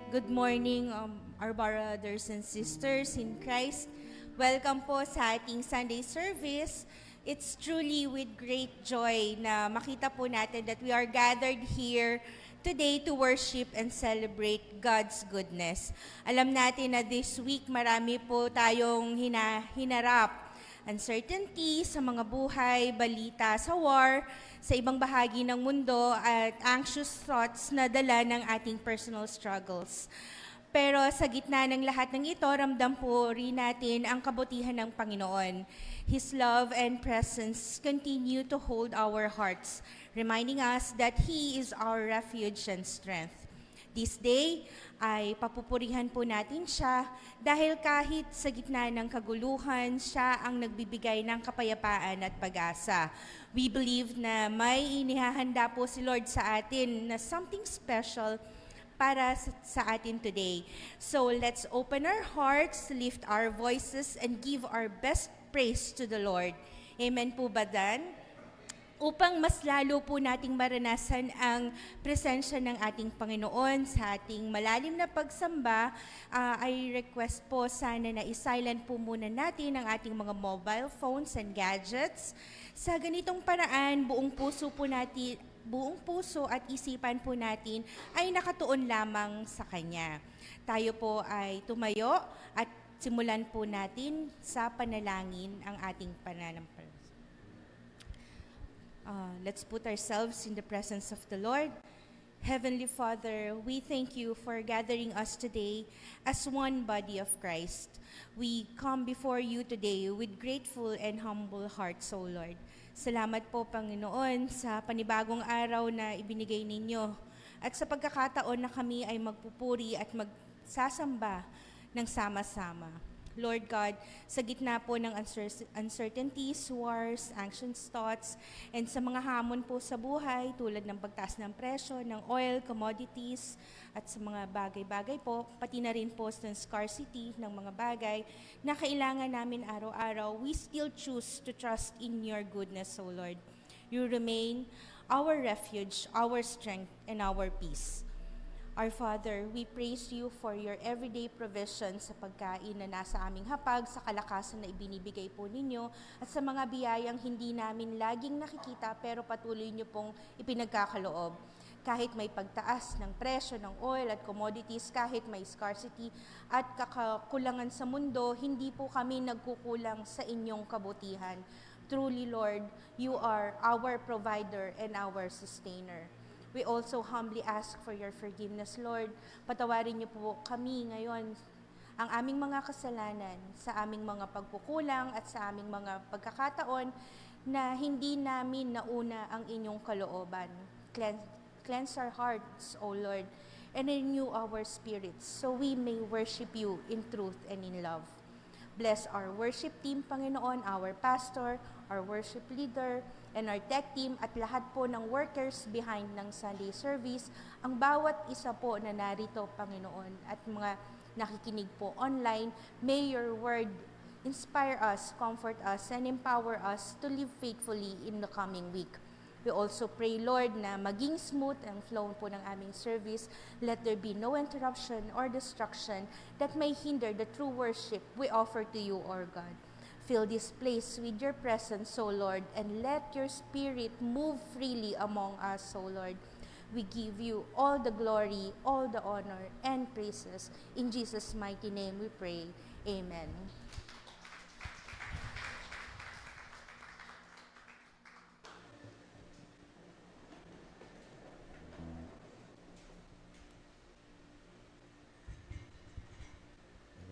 Good morning, our brothers and sisters in Christ. Welcome po sa ating Sunday service. It's truly with great joy na makita po natin that we are gathered here today to worship and celebrate God's goodness. Alam natin na this week marami po tayong hinarap. Uncertainty sa mga buhay, balita sa war, sa ibang bahagi ng mundo at anxious thoughts na dala ng ating personal struggles. Pero sa gitna ng lahat ng ito, ramdam po rin natin ang kabutihan ng Panginoon. His love and presence continue to hold our hearts, reminding us that He is our refuge and strength. This day ay papupurihan po natin siya dahil kahit sa gitna ng kaguluhan, siya ang nagbibigay ng kapayapaan at pag-asa. We believe na may inihahanda po si Lord sa atin na something special para sa atin today. So let's open our hearts, lift our voices, and give our best praise to the Lord. Amen po ba Dan? Upang mas lalo po nating maranasan ang presensya ng ating Panginoon sa ating malalim na pagsamba, I request po sana na i-silent po muna natin ang ating mga mobile phones and gadgets. Sa ganitong paraan, buong puso at isipan po natin ay nakatuon lamang sa Kanya. Tayo po ay tumayo at simulan po natin sa panalangin ang ating pananampalataya. Let's put ourselves in the presence of the Lord. Heavenly Father, we thank you for gathering us today as one body of Christ. We come before you today with grateful and humble hearts, O Lord. Salamat po, Panginoon, sa panibagong araw na ibinigay ninyo at sa pagkakataon na kami ay magpupuri at magsasamba ng sama-sama. Lord God, sa gitna po ng uncertainties, wars, anxious thoughts, and sa mga hamon po sa buhay tulad ng pagtaas ng presyo ng oil, commodities, at sa mga bagay-bagay po, pati na rin po sa scarcity ng mga bagay na kailangan namin araw-araw, we still choose to trust in your goodness, O Lord. You remain our refuge, our strength, and our peace. Our Father, we praise you for your everyday provision sa pagkain na nasa aming hapag, sa kalakasan na ibinibigay po ninyo, at sa mga biyayang hindi namin laging nakikita pero patuloy niyo pong ipinagkakaloob. Kahit may pagtaas ng presyo ng oil at commodities, kahit may scarcity at kakakulangan sa mundo, hindi po kami nagkukulang sa inyong kabutihan. Truly, Lord, you are our provider and our sustainer. We also humbly ask for your forgiveness, Lord. Patawarin niyo po kami ngayon ang aming mga kasalanan sa aming mga pagkukulang at sa aming mga pagkakataon na hindi namin nauna ang inyong kalooban. Cleanse our hearts, O Lord, and renew our spirits so we may worship you in truth and in love. Bless our worship team, Panginoon, our pastor, our worship leader, and our tech team at lahat po ng workers behind ng Sunday service, ang bawat isa po na narito, Panginoon, at mga nakikinig po online, may your word inspire us, comfort us, and empower us to live faithfully in the coming week. We also pray, Lord, na maging smooth ang flow po ng aming service. Let there be no interruption or distraction that may hinder the true worship we offer to you, our God. Fill this place with your presence, O Lord, and let your Spirit move freely among us, O Lord. We give you all the glory, all the honor, and praises. In Jesus' mighty name we pray. Amen.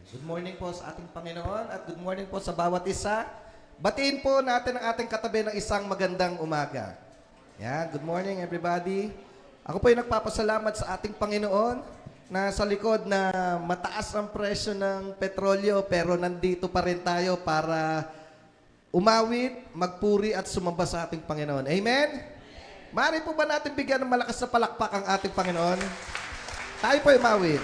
Good morning po sa ating Panginoon at good morning po sa bawat isa. Batiin po natin ang ating katabi ng isang magandang umaga. Yan, good morning everybody. Ako po ay nagpapasalamat sa ating Panginoon na sa likod na mataas ang presyo ng petrolyo pero nandito pa rin tayo para umawit, magpuri at sumamba sa ating Panginoon. Amen? Maaari po ba natin bigyan ng malakas na palakpak ang ating Panginoon? Tayo po ay umawit.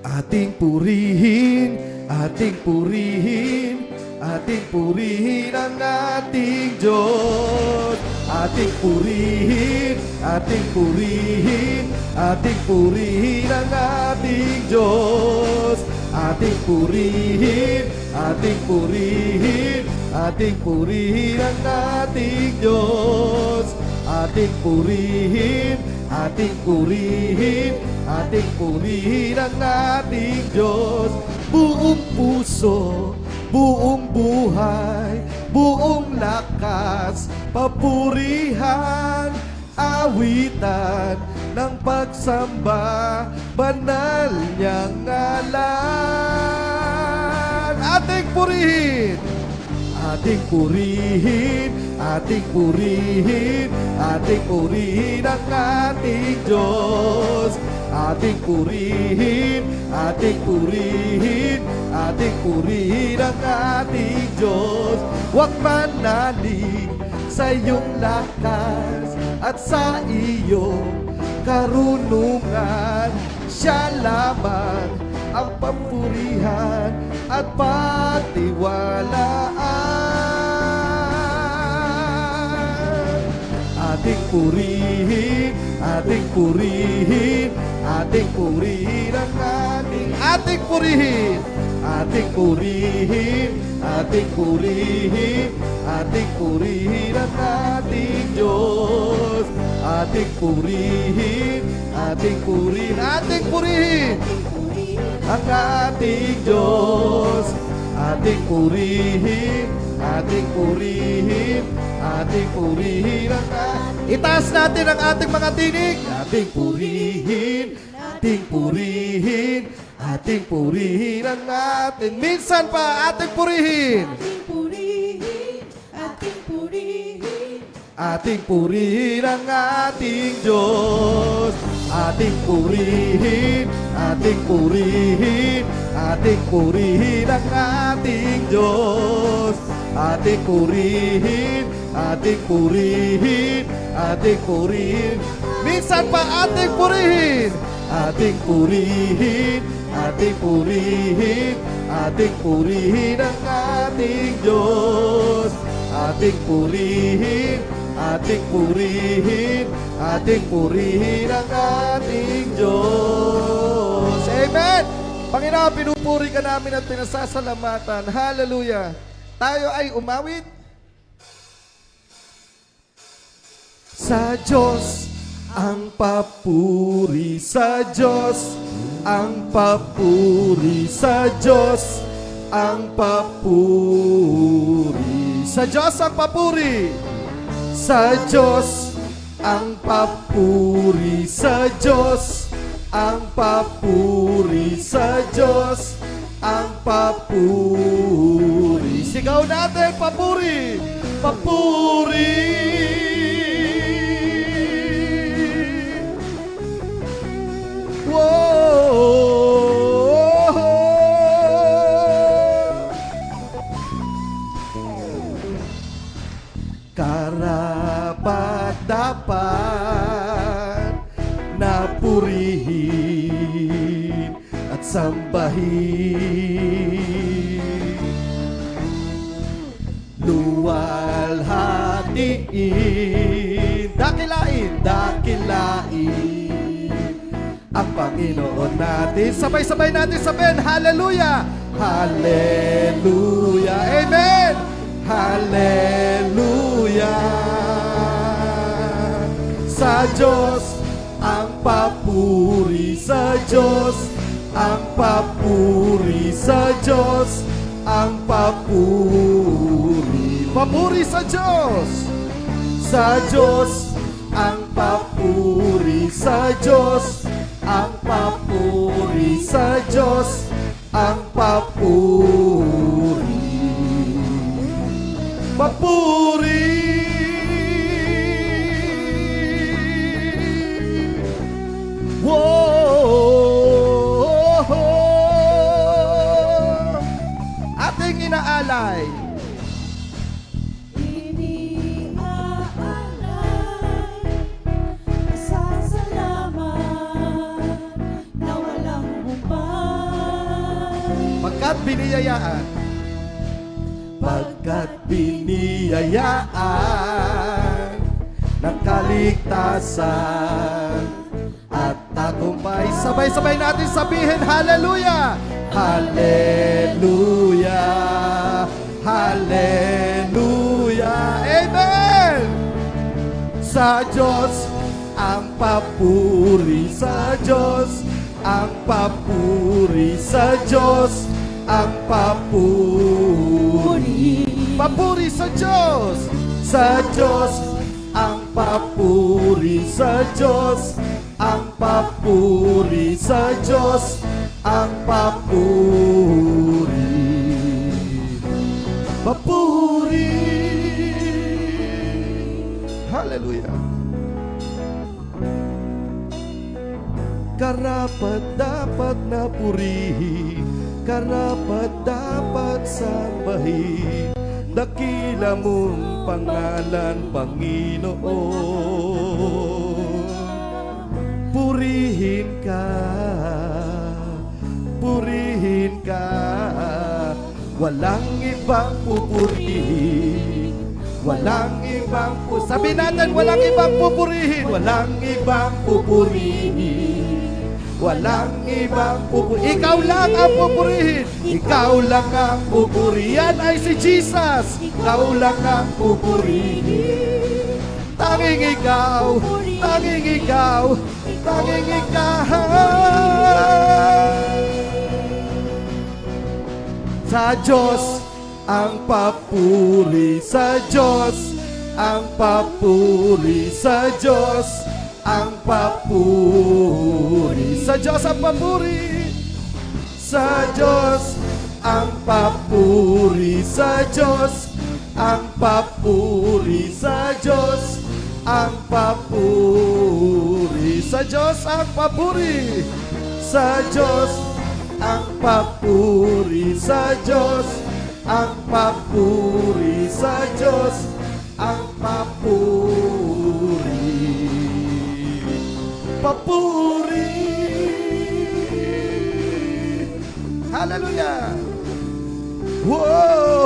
Ating purihin, ating purihin, ating purihin ang ating Diyos. ating purihin, ating purihin, ating purihin ang ating Diyos. Ating purihin, ating purihin, ating purihin ang ating Diyos. Ating purihin, ating purihin, ating purihin ang ating Diyos. Buong puso, buong buhay, buong lakas, papurihan, awitan ng pagsamba, banal niyang ngalan. Ating purihin, ating purihin, ating purihin, ating purihin ang ating Diyos. Ating purihin, ating purihin, ating purihin ang ating Diyos. Huwag manalig sa iyong lakas at sa iyong karunungan. Siya lamang ang papurihan at patiwalaan. Ating purihin, ating purihin, ating purihin ang ating purihin, ating purihin, ating purihin, ating purihin ang ating Diyos. Ating purihin, ating purihin, ating purihin ang ating Diyos. Ating purihin, ating purihin, ating purihin ang itaas natin ang ating mga tinig. Ating purihin, ating purihin, ating purihin ang ating. Minsan pa, ating purihin. Ating purihin, ating purihin, Ating purihin ang ating Diyos. Ating purihin, ating purihin, ating purihin ang ating Diyos. Ating purihin, ating purihin, ating purihin. Minsan pa ating purihin. Ating purihin, ating purihin, ating purihin ang ating Diyos. Ating purihin, ating purihin, ating purihin ang ating Diyos. Amen! Panginoon, pinupuri ka namin at pinasasalamatan. Hallelujah! Tayo ay umawit. Sa Diyos ang papuri, sa Diyos ang papuri, sa Diyos ang papuri. Sa Diyos ang papuri. Sa Diyos ang papuri, sa Diyos ang papuri, sa Diyos ang papuri. Sigaw natin, papuri, papuri. Karapat dapat na purihin at sambahin, luwalhatiin, dakilain, dakilain ang Panginoon natin. Sabay-sabay natin sabihin, hallelujah! Hallelujah! Amen! Hallelujah! Sa Diyos ang papuri, sa Diyos ang papuri, sa Diyos ang papuri. Papuri sa Diyos! Sa Diyos ang papuri, sa Diyos ang papuri, sa Diyos ang papuri. Papuri. Whoa. Ating inaalay. iniaalay, pasasalamat na walang humpay. Pagkat biniyayaan. Pagkat biniyayaan ng kaligtasan at tagumpay. Sabay-sabay natin sabihin, Hallelujah! Hallelujah! Hallelujah! Amen! Sa Diyos ang papuri, sa Diyos ang papuri, sa Diyos ang papuri. Papuri sa Diyos, sa Diyos ang papuri, sa Diyos ang papuri, sa Diyos ang papuri. Papuri. Hallelujah. Karapat dapat na purihin, karapat dapat sambahin, dakila mong pangalan, Panginoon. Purihin ka, purihin ka, walang ibang pupurihin, walang ibang pupurihin. Sabi natin, walang ibang pupurihin, walang ibang pupurihin. Walang ibang pupurihin. Ikaw lang ang pupurihin. Ikaw lang ang pupurihin. Yan ay si Jesus. Ikaw lang ang pupurihin. Tanging ikaw, tanging ikaw, tanging ikaw. Sa Diyos ang papuri, sa Diyos ang papuri, sa Diyos ang papuri, sa Diyos ang papuri, sa Diyos ang papuri, sa Diyos ang papuri, sa Diyos ang papuri, sa Diyos ang papuri, sa Diyos ang papuri, sa Diyos ang papuri, sa Diyos ang papuri. Papuri. Hallelujah. Whoa.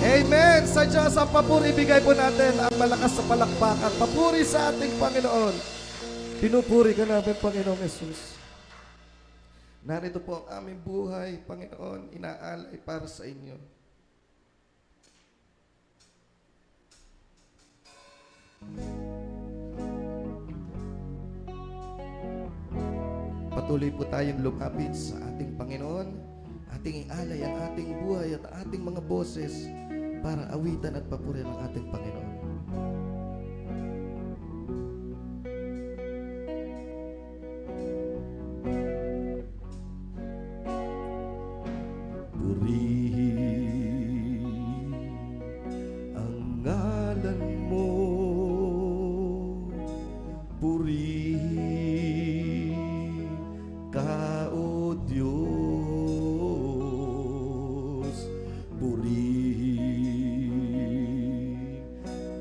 Amen. Sa Diyos ang papuri, ibigay po natin ang malakas na palakpakan. Papuri sa ating Panginoon. Pinupuri ka namin, Panginoong Jesus. Narito po ang aming buhay, Panginoon, inaalay para sa inyo. Patuloy po tayong lumapit sa ating Panginoon, ating ialay ang ating buhay at ating mga boses para awitan at papurihan ang ating Panginoon. Purihin ang ngalan mo, purihin ka, O Diyos. Purihin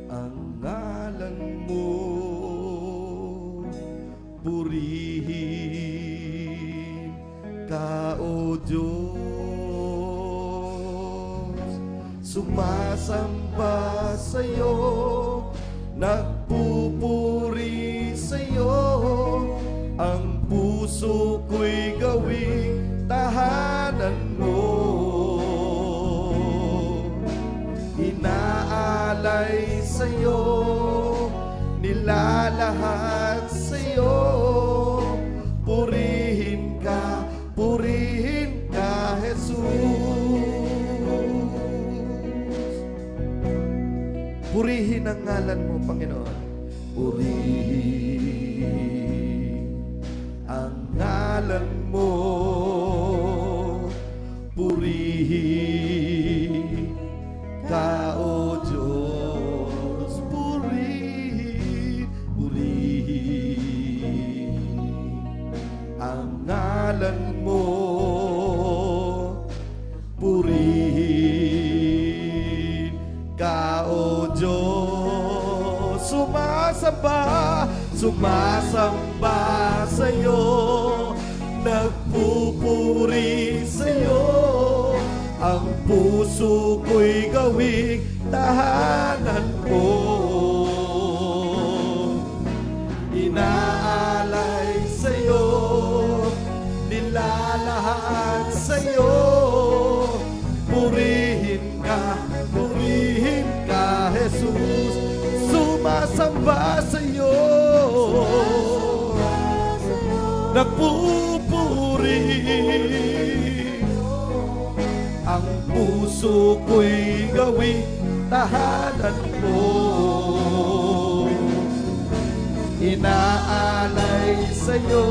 ang ngalan mo, purihin ka, O Diyos. Sumasamba sa'yo, nagpupuri sa'yo, ang puso ko'y gawing tahanan mo. Inaalay sa'yo, nilalahat sa'yo, purihin ka, Jesus. Purihin ang ngalan mo, Panginoon. Purihin ang ngalan mo, purihin ka, O Diyos. Purihin, purihin ang ngalan mo, purihin ka, O Diyos. Sumasamba sa'yo, nagpupuri Nagpupuri sa'yo, ang puso ko'y gawing tahanan mo. Inaalay sa'yo, nilalahad sa'yo. Purihin ka, Jesus. Sumasamba sa'yo, nagpupuri. Ang puso ko'y gawing tahanan mo. Inaalay sa'yo,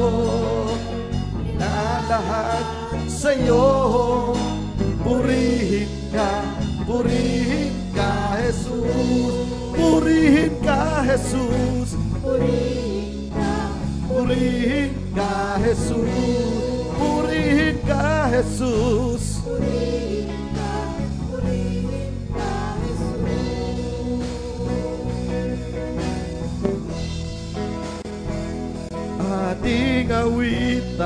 inalahad sa'yo. Purihin ka, Jesus. Purihin ka, Jesus. Purihin ka, Jesus. Purihin ka, Jesus. Ating awitan,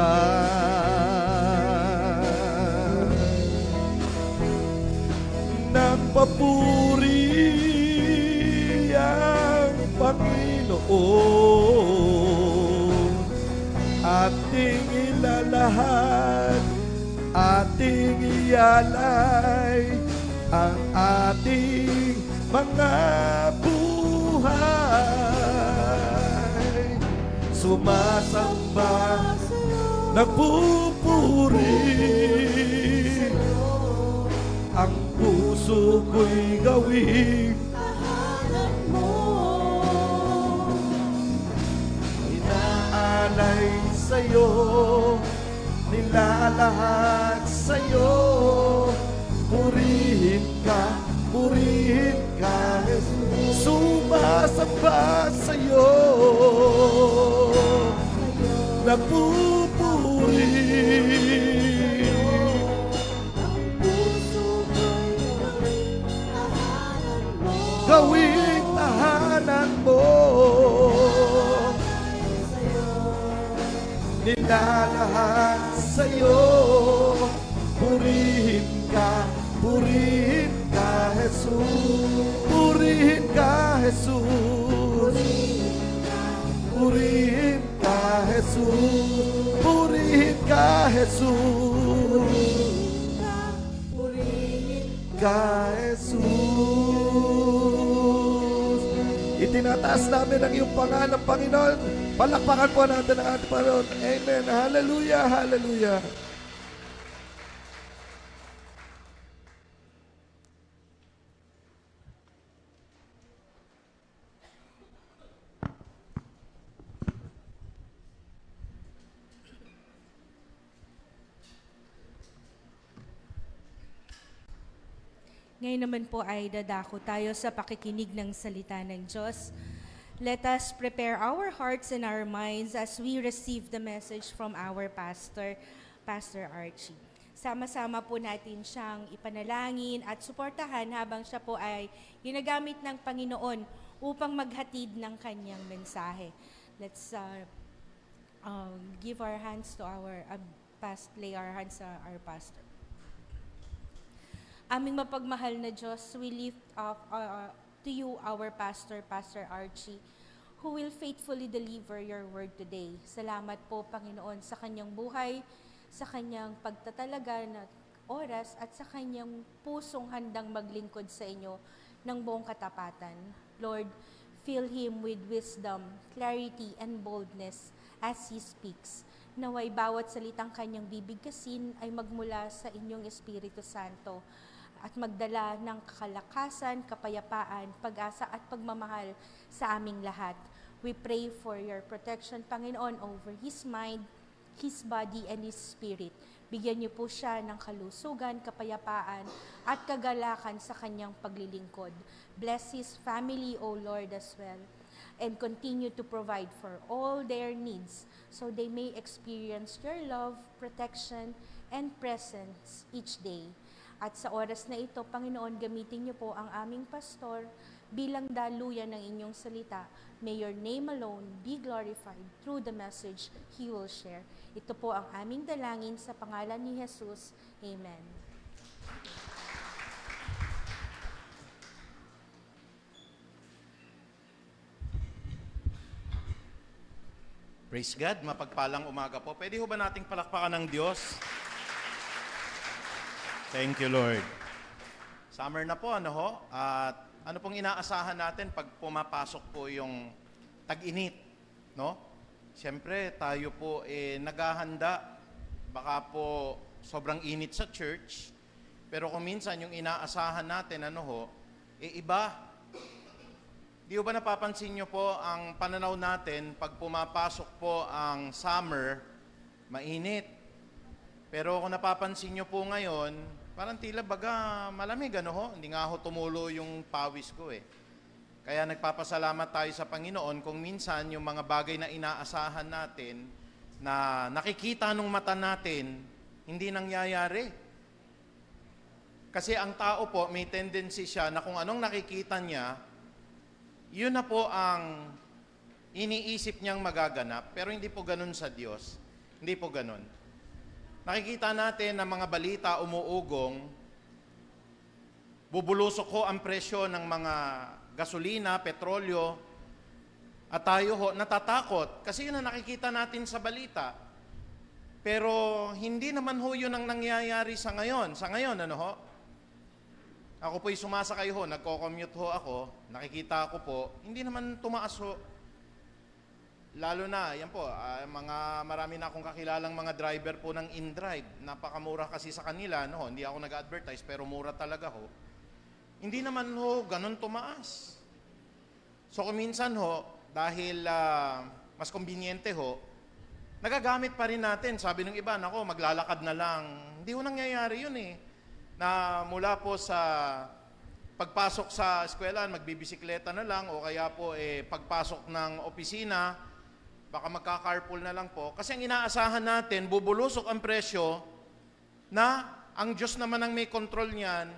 nagpapuri ang Panginoon. Ating ilalahad, ating iyalay ang ating mga buhay. Sumasamba, nagpupuri, ang puso ko'y gawing tahanan mo. inaalay sa'yo, nilalahad sa'yo. Purihin ka, Jesus. Sumasamba sa'yo, nagpupuri. Gawing tahanan mo, nilalahad sa'yo. Purihin ka, Jesus. Purihin ka, Jesus. Purihin ka, Jesus. Purihin ka, Jesus. Ka, Jesus. Itinataas namin ang iyong pangalan, Panginoon. Palakpakan po natin ang ating Panginoon. Amen. Hallelujah, hallelujah. Ngayon naman po ay dadako tayo sa pakikinig ng salita ng Diyos. Let us prepare our hearts and our minds as we receive the message from our pastor, Pastor Archie. Sama-sama po natin siyang ipanalangin at suportahan habang siya po ay ginagamit ng Panginoon upang maghatid ng kanyang mensahe. Let's give our hands to our lay our hands sa our pastor. Aming mapagmahal na Diyos, we lift up to you our pastor, Pastor Archie, who will faithfully deliver your word today. Salamat po, Panginoon, sa kanyang buhay, sa kanyang pagtatalaga na oras, at sa kanyang pusong handang maglingkod sa inyo ng buong katapatan. Lord, fill him with wisdom, clarity, and boldness as he speaks. Naway bawat salitang kanyang bibigkasin ay magmula sa inyong Espiritu Santo at magdala ng kalakasan, kapayapaan, pag-asa at pagmamahal sa aming lahat. We pray for your protection, Panginoon, over his mind, his body, and his spirit. Bigyan niyo po siya ng kalusugan, kapayapaan, at kagalakan sa kanyang paglilingkod. Bless his family, O Lord, as well, and continue to provide for all their needs so they may experience your love, protection, and presence each day. At sa oras na ito, Panginoon, gamitin niyo po ang aming pastor bilang daluyan ng inyong salita. May your name alone be glorified through the message he will share. Ito po ang aming dalangin sa pangalan ni Jesus. Amen. Praise God, mapagpalang umaga po. Pwede ho ba nating palakpakan ng Diyos? Thank you, Lord. Summer na po, ano ho? At ano pong inaasahan natin pag pumapasok po yung tag-init, no? Siyempre, tayo po naghahanda. Baka po sobrang init sa church. Pero kung minsan yung inaasahan natin, ano ho, iba. Di ba napapansin nyo po ang pananaw natin pag pumapasok po ang summer, mainit. Pero kung napapansin nyo po ngayon, parang tila baga malamig, ano ho? Hindi nga ho tumulo yung pawis ko eh. Kaya nagpapasalamat tayo sa Panginoon kung minsan yung mga bagay na inaasahan natin na nakikita nung mata natin, hindi nangyayari. Kasi ang tao po, may tendency siya na kung anong nakikita niya, yun na po ang iniisip niyang magaganap, pero hindi po ganun sa Diyos. Hindi po ganun. Nakikita natin na mga balita umuugong, bubulusok ho ang presyo ng mga gasolina, petrolyo, at tayo ho natatakot kasi yun ang nakikita natin sa balita. Pero hindi naman ho yun ang nangyayari sa ngayon. Sa ngayon, ano ho? Ako po'y sumasakay ho, nagko-commute ho ako, nakikita ko po, hindi naman tumaas ho. Lalo na, yan po, marami na akong kakilalang mga driver po ng InDrive. Napakamura kasi sa kanila, no? Hindi ako nag-advertise, pero mura talaga ho. Hindi naman ho, ganun tumaas. So kung minsan ho, dahil mas konbinyente ho, nagagamit pa rin natin. Sabi ng iba, nako, maglalakad na lang. Hindi ho nangyayari yun eh. Na mula po sa pagpasok sa eskwela, magbibisikleta na lang o kaya po pagpasok ng opisina, baka magka-carpool na lang po. Kasi ang inaasahan natin, bubulusok ang presyo na ang Diyos naman ang may control niyan,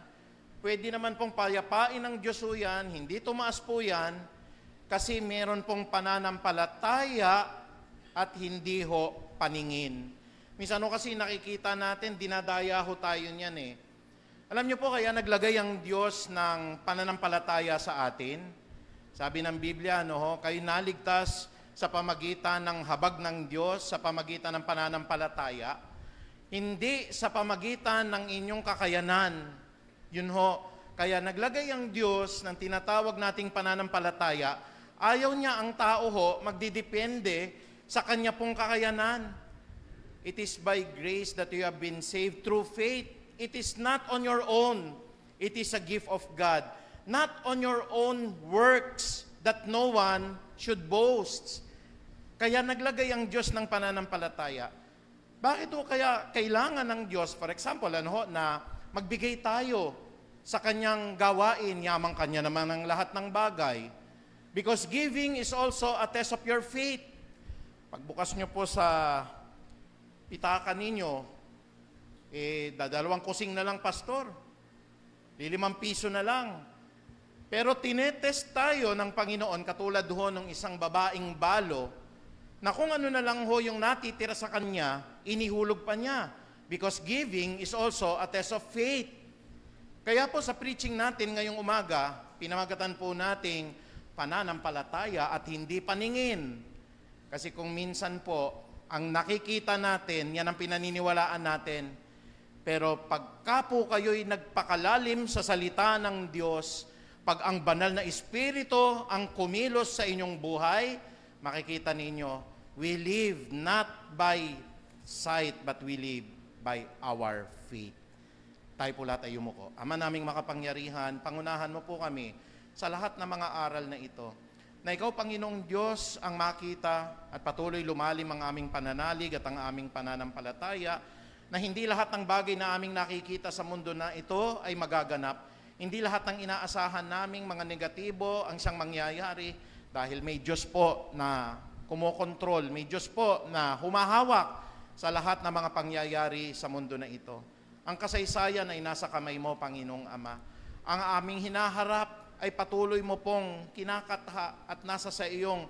pwede naman pong payapain ng Diyos po yan, hindi tumaas po yan, kasi meron pong pananampalataya at hindi ho paningin. Minsan ho kasi nakikita natin, dinadaya ho tayo niyan eh. Alam niyo po kaya naglagay ang Diyos ng pananampalataya sa atin? Sabi ng Biblia, kayo naligtas sa pamagitan ng habag ng Diyos, sa pamagitan ng pananampalataya, hindi sa pamagitan ng inyong kakayanan. Yun ho, kaya naglagay ang Diyos ng tinatawag nating pananampalataya, ayaw niya ang tao ho magdidepende sa kanya pong kakayanan. It is by grace that you have been saved through faith. It is not on your own. It is a gift of God. Not on your own works that no one should boast. Kaya naglagay ang Diyos ng pananampalataya. Bakit ho kaya kailangan ng Diyos, for example, na magbigay tayo sa kanyang gawain, yamang kanya naman ng lahat ng bagay? Because giving is also a test of your faith. Pagbukas nyo po sa pitaka ninyo, dadalawang kusing na lang, pastor. 5 piso na lang. Pero tinetest tayo ng Panginoon, katulad ho ng isang babaeng balo, na kung ano na lang ho yung natitira sa kanya, inihulog pa niya. Because giving is also a test of faith. Kaya po sa preaching natin ngayong umaga, pinamagatan po nating pananampalataya at hindi paningin. Kasi kung minsan po, ang nakikita natin, yan ang pinaniniwalaan natin. Pero pagka po kayo'y nagpakalalim sa salita ng Diyos, pag ang banal na Espiritu ang kumilos sa inyong buhay, makikita ninyo, we live not by sight, but we live by our faith. Tayo po lahat ay yumuko. Ama naming makapangyarihan, pangunahan mo po kami sa lahat ng mga aral na ito. Na ikaw, Panginoong Diyos, ang makita at patuloy lumalim ang aming pananalig at ang aming pananampalataya, na hindi lahat ng bagay na aming nakikita sa mundo na ito ay magaganap. Hindi lahat ng inaasahan naming mga negatibo ang siyang mangyayari dahil may Diyos po na kumokontrol, may Diyos po na humahawak sa lahat ng mga pangyayari sa mundo na ito. Ang kasaysayan ay nasa kamay mo, Panginoong Ama. Ang aming hinaharap ay patuloy mo pong kinakatha at nasa sa iyong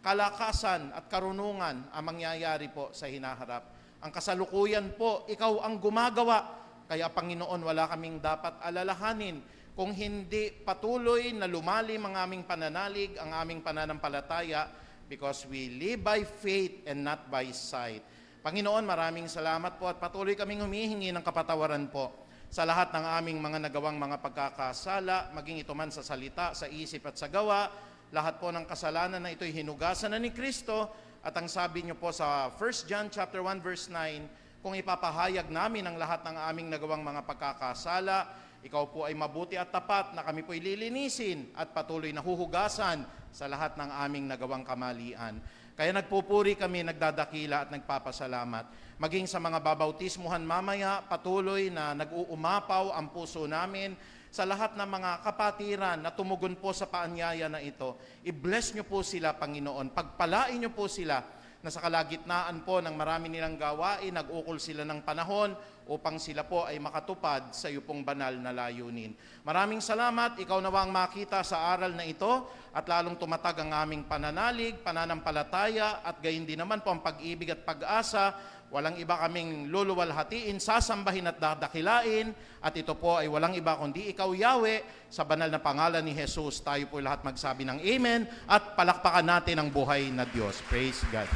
kalakasan at karunungan ang mangyayari po sa hinaharap. Ang kasalukuyan po, ikaw ang gumagawa. Kaya Panginoon, wala kaming dapat alalahanin kung hindi patuloy na lumalim ang aming pananalig, ang aming pananampalataya, because we live by faith and not by sight. Panginoon, maraming salamat po at patuloy kaming humihingi ng kapatawaran po sa lahat ng aming mga nagawang mga pagkakasala, maging ito man sa salita, sa isip at sa gawa. Lahat po ng kasalanan na ito'y hinugasan na ni Kristo, at ang sabi niyo po sa 1 John chapter 1 verse 9, kung ipapahayag namin ang lahat ng aming nagawang mga pagkakasala, ikaw po ay mabuti at tapat na kami po'y lilinisin at patuloy na huhugasan sa lahat ng aming nagawang kamalian. Kaya nagpupuri kami, nagdadakila at nagpapasalamat. Maging sa mga babautismuhan mamaya, patuloy na nag-uumapaw ang puso namin sa lahat ng mga kapatiran na tumugon po sa paanyaya na ito. I-bless niyo po sila, Panginoon. Pagpalain niyo po sila na sa kalagitnaan po ng marami nilang gawain, nag-ukol sila ng panahon upang sila po ay makatupad sa iyo pong banal na layunin. Maraming salamat, ikaw nawa ang makita sa aral na ito at lalong tumatag ang aming pananalig, pananampalataya at gayon din naman po ang pag-ibig at pag-asa. Walang iba kaming luluwalhatiin, sasambahin at dadakilain, at ito po ay walang iba kundi ikaw, Yahweh. Sa banal na pangalan ni Jesus, tayo po lahat magsabi ng Amen at palakpakan natin ang buhay na Diyos. Praise God.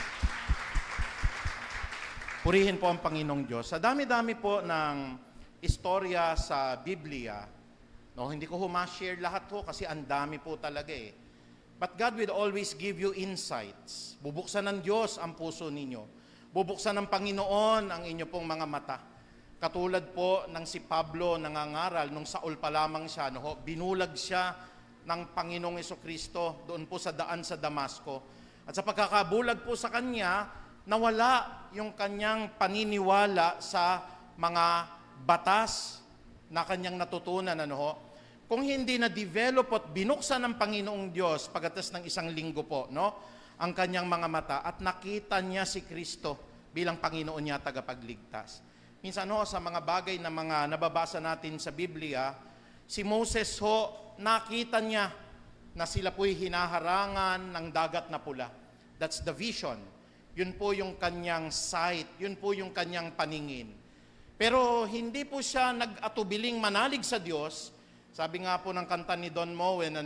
Purihin po ang Panginoong Diyos. Sa dami-dami po ng istorya sa Biblia, no, hindi ko ma-share lahat po kasi ang dami po talaga eh. But God will always give you insights. Bubuksan ng Diyos ang puso ninyo. Bubuksan ng Panginoon ang inyo pong mga mata. Katulad po ng si Pablo nangangaral, nung Saul pa lamang siya, no, binulag siya ng Panginoong Jesucristo doon po sa daan sa Damasco. At sa pagkakabulag po sa kanya, nawala yung kanyang paniniwala sa mga batas na kanyang natutunan. Ano, kung hindi na-develop at binuksan ng Panginoong Diyos pagkatas ng isang linggo po, no, ang kanyang mga mata at nakita niya si Kristo bilang Panginoon niya tagapagligtas. Minsan sa mga bagay na mga nababasa natin sa Biblia, si Moses nakita niya na sila po'y hinaharangan ng dagat na pula. That's the vision. Yun po yung kanyang sight, yun po yung kanyang paningin. Pero hindi po siya nag-atubiling manalig sa Diyos. Sabi nga po ng kanta ni Don Moen,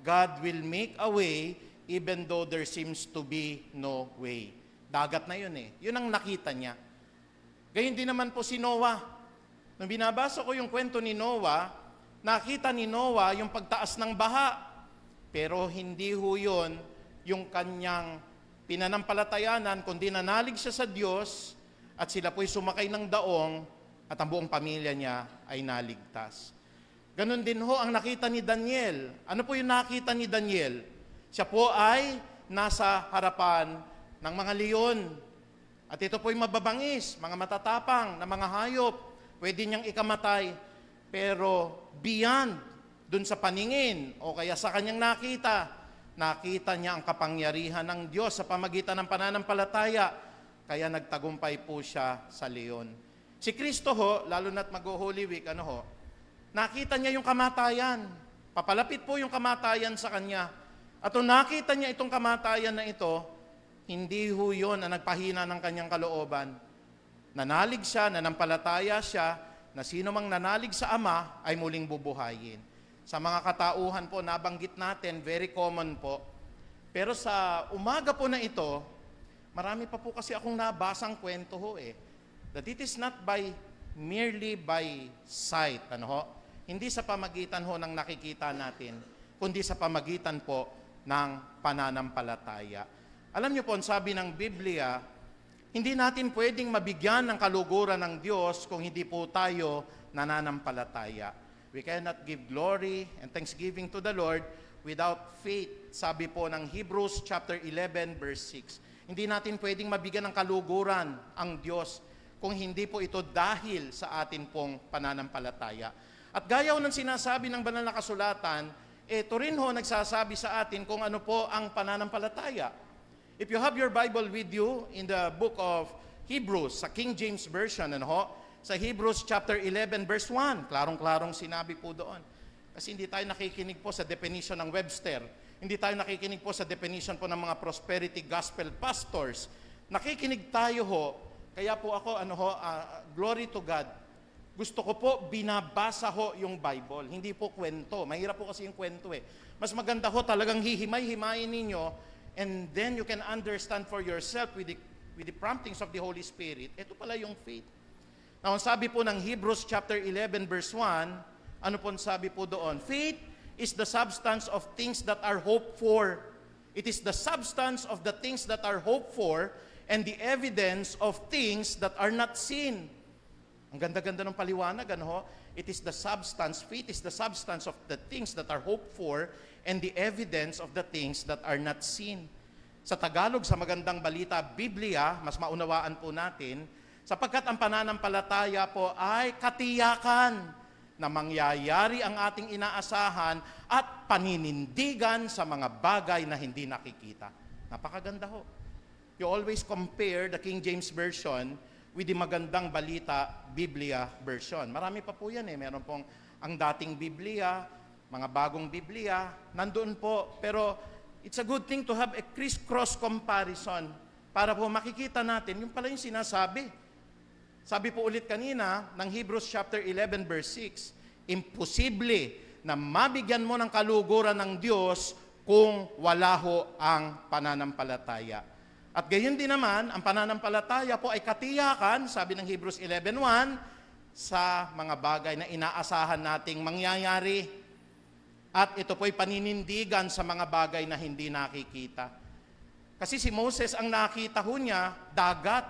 God will make a way even though there seems to be no way. Dagat na yun eh. Yun ang nakita niya. Gayun din naman po si Noah. Nung binabasa ko yung kwento ni Noah, nakita ni Noah yung pagtaas ng baha. Pero hindi ho yun yung kanyang pinanampalatayanan, kundi nanalig siya sa Diyos at sila po'y sumakay ng daong at ang buong pamilya niya ay naligtas. Ganon din ho ang nakita ni Daniel. Ano po yung nakita ni Daniel? Siya po ay nasa harapan ng mga leon. At ito po'y mababangis, mga matatapang na mga hayop. Pwede niyang ikamatay. Pero beyond, dun sa paningin, o kaya sa kanyang nakita niya ang kapangyarihan ng Diyos sa pamagitan ng pananampalataya. Kaya nagtagumpay po siya sa leon. Si Kristo lalo na't mag-Holy Week, nakita niya yung kamatayan. Papalapit po yung kamatayan sa kanya. At nung nakita niya itong kamatayan na ito, hindi ho yun ang nagpahina ng kanyang kalooban. Nanalig siya, nanampalataya siya, na sino mang nanalig sa Ama ay muling bubuhayin. Sa mga katauhan po, nabanggit natin, very common po. Pero sa umaga po na ito, marami pa po kasi akong nabasang kwento that it is not merely by sight, hindi sa pamagitan ng nakikita natin, kundi sa pamagitan po ng pananampalataya. Alam niyo po, ang sabi ng Biblia, hindi natin pwedeng mabigyan ng kaluguran ng Diyos kung hindi po tayo nananampalataya. We cannot give glory and thanksgiving to the Lord without faith. Sabi po ng Hebrews chapter 11 verse 6. Hindi natin pwedeng mabigyan ng kaluguran ang Diyos kung hindi po ito dahil sa atin pong pananampalataya. At gaya ng sinasabi ng banal na kasulatan, ito rin nagsasabi sa atin kung ano po ang pananampalataya. If you have your Bible with you in the book of Hebrews, sa King James Version, sa Hebrews chapter 11 verse 1. Klarong-klarong sinabi po doon. Kasi hindi tayo nakikinig po sa definition ng Webster. Hindi tayo nakikinig po sa definition po ng mga prosperity gospel pastors. Nakikinig tayo ho. Kaya po ako, glory to God. Gusto ko po, binabasa ho yung Bible. Hindi po kwento. Mahirap po kasi yung kwento eh. Mas maganda ho talagang hihimay-himayin ninyo, and then you can understand for yourself with the promptings of the Holy Spirit. Ito pala yung faith. Now, ang sabi po ng Hebrews chapter 11 verse 1, ano po ang sabi po doon? Faith is the substance of things that are hoped for. It is the substance of the things that are hoped for and the evidence of things that are not seen. Ang ganda-ganda ng paliwanag, ano? It is the substance, faith is the substance of the things that are hoped for and the evidence of the things that are not seen. Sa Tagalog, sa magandang balita, Biblia, mas maunawaan po natin, sapagkat ang pananampalataya po ay katiyakan na mangyayari ang ating inaasahan at paninindigan sa mga bagay na hindi nakikita. Napakaganda ho. You always compare the King James Version with the magandang balita Biblia version. Marami pa po yan eh. Meron pong ang dating Biblia, mga bagong Biblia, nandoon po. Pero it's a good thing to have a criss-cross comparison para po makikita natin yung pala yung sinasabi. Sabi po ulit kanina ng Hebrews chapter 11 verse 6, imposible na mabigyan mo ng kaluguran ng Diyos kung wala ho ang pananampalataya. At gayon din naman, ang pananampalataya po ay katiyakan, sabi ng Hebrews 11:1, sa mga bagay na inaasahan nating mangyayari. At ito po ay paninindigan sa mga bagay na hindi nakikita. Kasi si Moses ang nakita ho niya, dagat,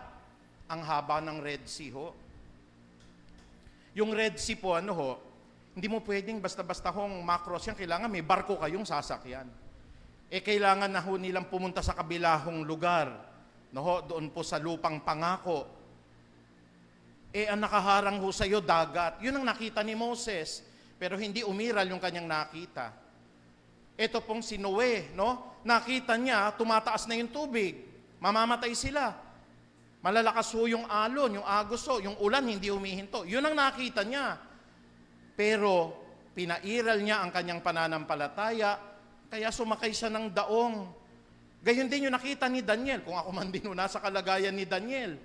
ang haba ng Red Sea ho. Yung Red Sea po, hindi mo pwedeng basta-basta hong macross yan, kailangan may barko kayong sasakyan. Kailangan na ho nilang pumunta sa kabilahong lugar, doon po sa lupang pangako. Ang nakaharang ho sa iyo, dagat. Yun ang nakita ni Moses, pero hindi umiral yung kanyang nakita. Ito pong si Noe, nakita niya, tumataas na yung tubig, mamamatay sila. Malalakas ho yung alon, yung agos ho, yung ulan hindi humihinto. Yun ang nakita niya. Pero pinairal niya ang kanyang pananampalataya, kaya sumakay siya ng daong. Gayon din yung nakita ni Daniel. Kung ako man din nasa kalagayan ni Daniel.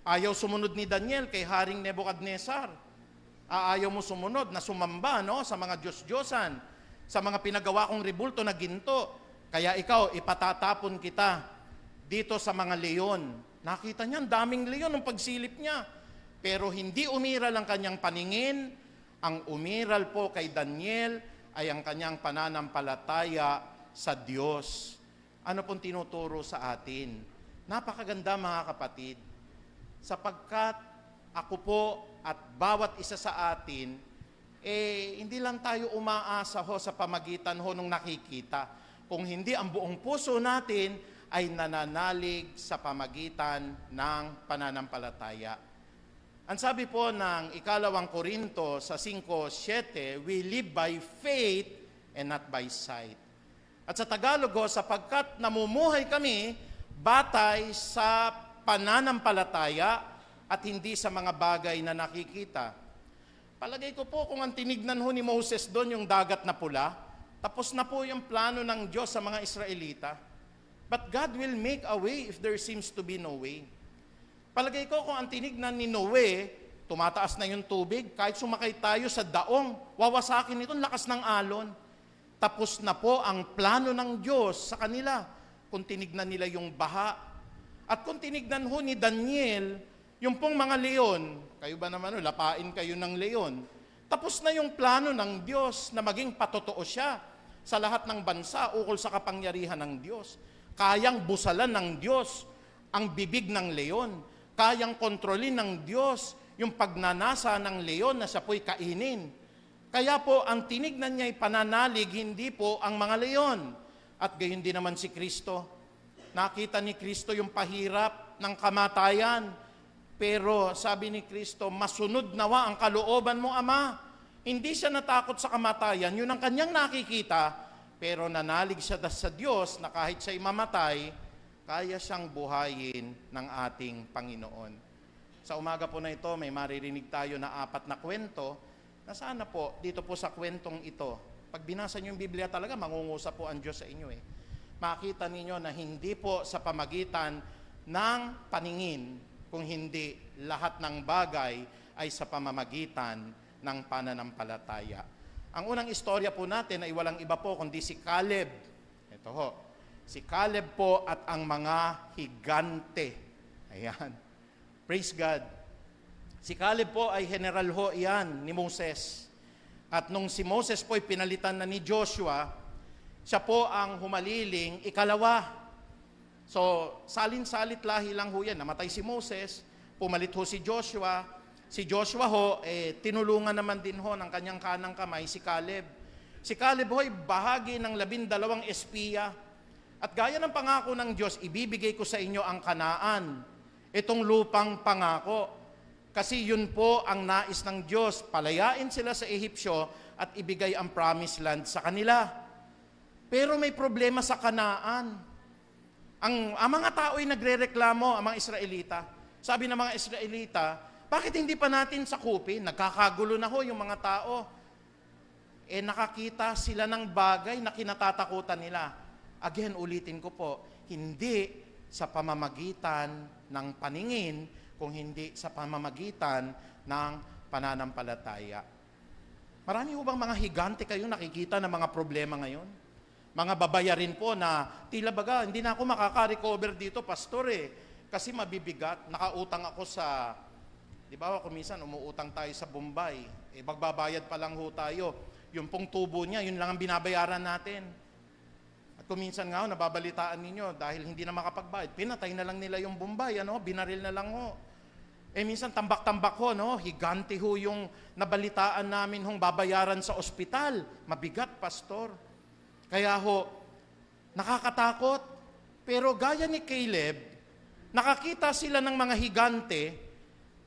Ayaw sumunod ni Daniel kay Haring Nebuchadnezzar. Ayaw mo sumunod na sumamba sa mga Diyos-Diyosan, sa mga pinagawa kong ribulto na ginto. Kaya ikaw, ipatatapon kita dito sa mga leon. Nakita niya, ang daming leon ng pagsilip niya. Pero hindi umiral ang kanyang paningin. Ang umiral po kay Daniel ay ang kanyang pananampalataya sa Diyos. Ano pong tinuturo sa atin? Napakaganda mga kapatid. Sapagkat ako po at bawat isa sa atin, hindi lang tayo umaasa sa pamagitan nung nakikita. Kung hindi, ang buong puso natin ay nananalig sa pamagitan ng pananampalataya. Ang sabi po ng 2 Korinto sa 5:7, we live by faith and not by sight. At sa Tagalog, sapagkat namumuhay kami batay sa pananampalataya at hindi sa mga bagay na nakikita. Palagay ko po kung ang tinignan ho ni Moses doon yung dagat na pula, tapos na po yung plano ng Diyos sa mga Israelita. But God will make a way if there seems to be no way. Palagay ko kung ang tinignan ni Noe, tumataas na yung tubig, kahit sumakay tayo sa daong, wawasakin ito, lakas ng alon. Tapos na po ang plano ng Diyos sa kanila. Kung tinignan nila yung baha. At kung tinignan ho ni Daniel, yung pong mga leon, kayo ba naman, lapain kayo ng leon. Tapos na yung plano ng Diyos na maging patotoo siya sa lahat ng bansa ukol sa kapangyarihan ng Diyos. Kayang busalan ng Diyos ang bibig ng leon. Kayang kontrolin ng Diyos yung pagnanasa ng leon na siya po'y kainin. Kaya po, ang tinignan niya ay pananalig, hindi po ang mga leon. At gayon din naman si Kristo. Nakita ni Kristo yung pahirap ng kamatayan. Pero sabi ni Kristo, masunod nawa ang kalooban mo, Ama. Hindi siya natakot sa kamatayan, yun ang kanyang nakikita. Pero nanalig siya sa Diyos na kahit siya'y mamatay, kaya siyang buhayin ng ating Panginoon. Sa umaga po na ito, may maririnig tayo na 4 na kwento na sana po, dito po sa kwentong ito, pag binasa niyo yung Biblia talaga, mangungusap po ang Diyos sa inyo eh. Makita ninyo na hindi po sa pamagitan ng paningin, kung hindi lahat ng bagay ay sa pamamagitan ng pananampalataya. Ang unang istorya po natin ay walang iba po kundi si Caleb. Ito ho, si Caleb po at ang mga higante. Ayan. Praise God. Si Caleb po ay general ho yan ni Moses. At nung si Moses po ay pinalitan na ni Joshua, siya po ang humaliling ikalawa. So, salin-salit lahi lang ho yan. Namatay si Moses, pumalit ho si Joshua. Si Joshua ho, tinulungan naman din ho ng kanyang kanang kamay si Caleb. Si Caleb ho ay bahagi ng 12 espiya. At gaya ng pangako ng Diyos, ibibigay ko sa inyo ang Kanaan. Itong lupang pangako. Kasi yun po ang nais ng Diyos. Palayain sila sa Ehipsyo at ibigay ang promised land sa kanila. Pero may problema sa Kanaan. Ang mga tao ay nagrereklamo, ang mga Israelita. Sabi ng mga Israelita, bakit hindi pa natin sakupin? Nagkakagulo na ho yung mga tao. Nakakita sila ng bagay na kinatatakutan nila. Again, ulitin ko po, hindi sa pamamagitan ng paningin, kung hindi sa pamamagitan ng pananampalataya. Marami ho bang mga higante kayo nakikita ng mga problema ngayon? Mga babayarin po na tila baga, hindi na ako makaka-recover dito, pastor kasi mabibigat. Nakautang ako sa, di ba kung minsan umuutang tayo sa Bombay, magbabayad pa lang ho tayo. Yung pong tubo niya, yun lang ang binabayaran natin. At kung minsan nga, nababalitaan ninyo, dahil hindi na makapagbayad, pinatay na lang nila yung Bombay, binaril na lang ho. Minsan tambak-tambak ho, higante ho yung nabalitaan namin hong babayaran sa ospital. Mabigat, pastor. Kaya ho, nakakatakot. Pero gaya ni Caleb, nakakita sila ng mga higante,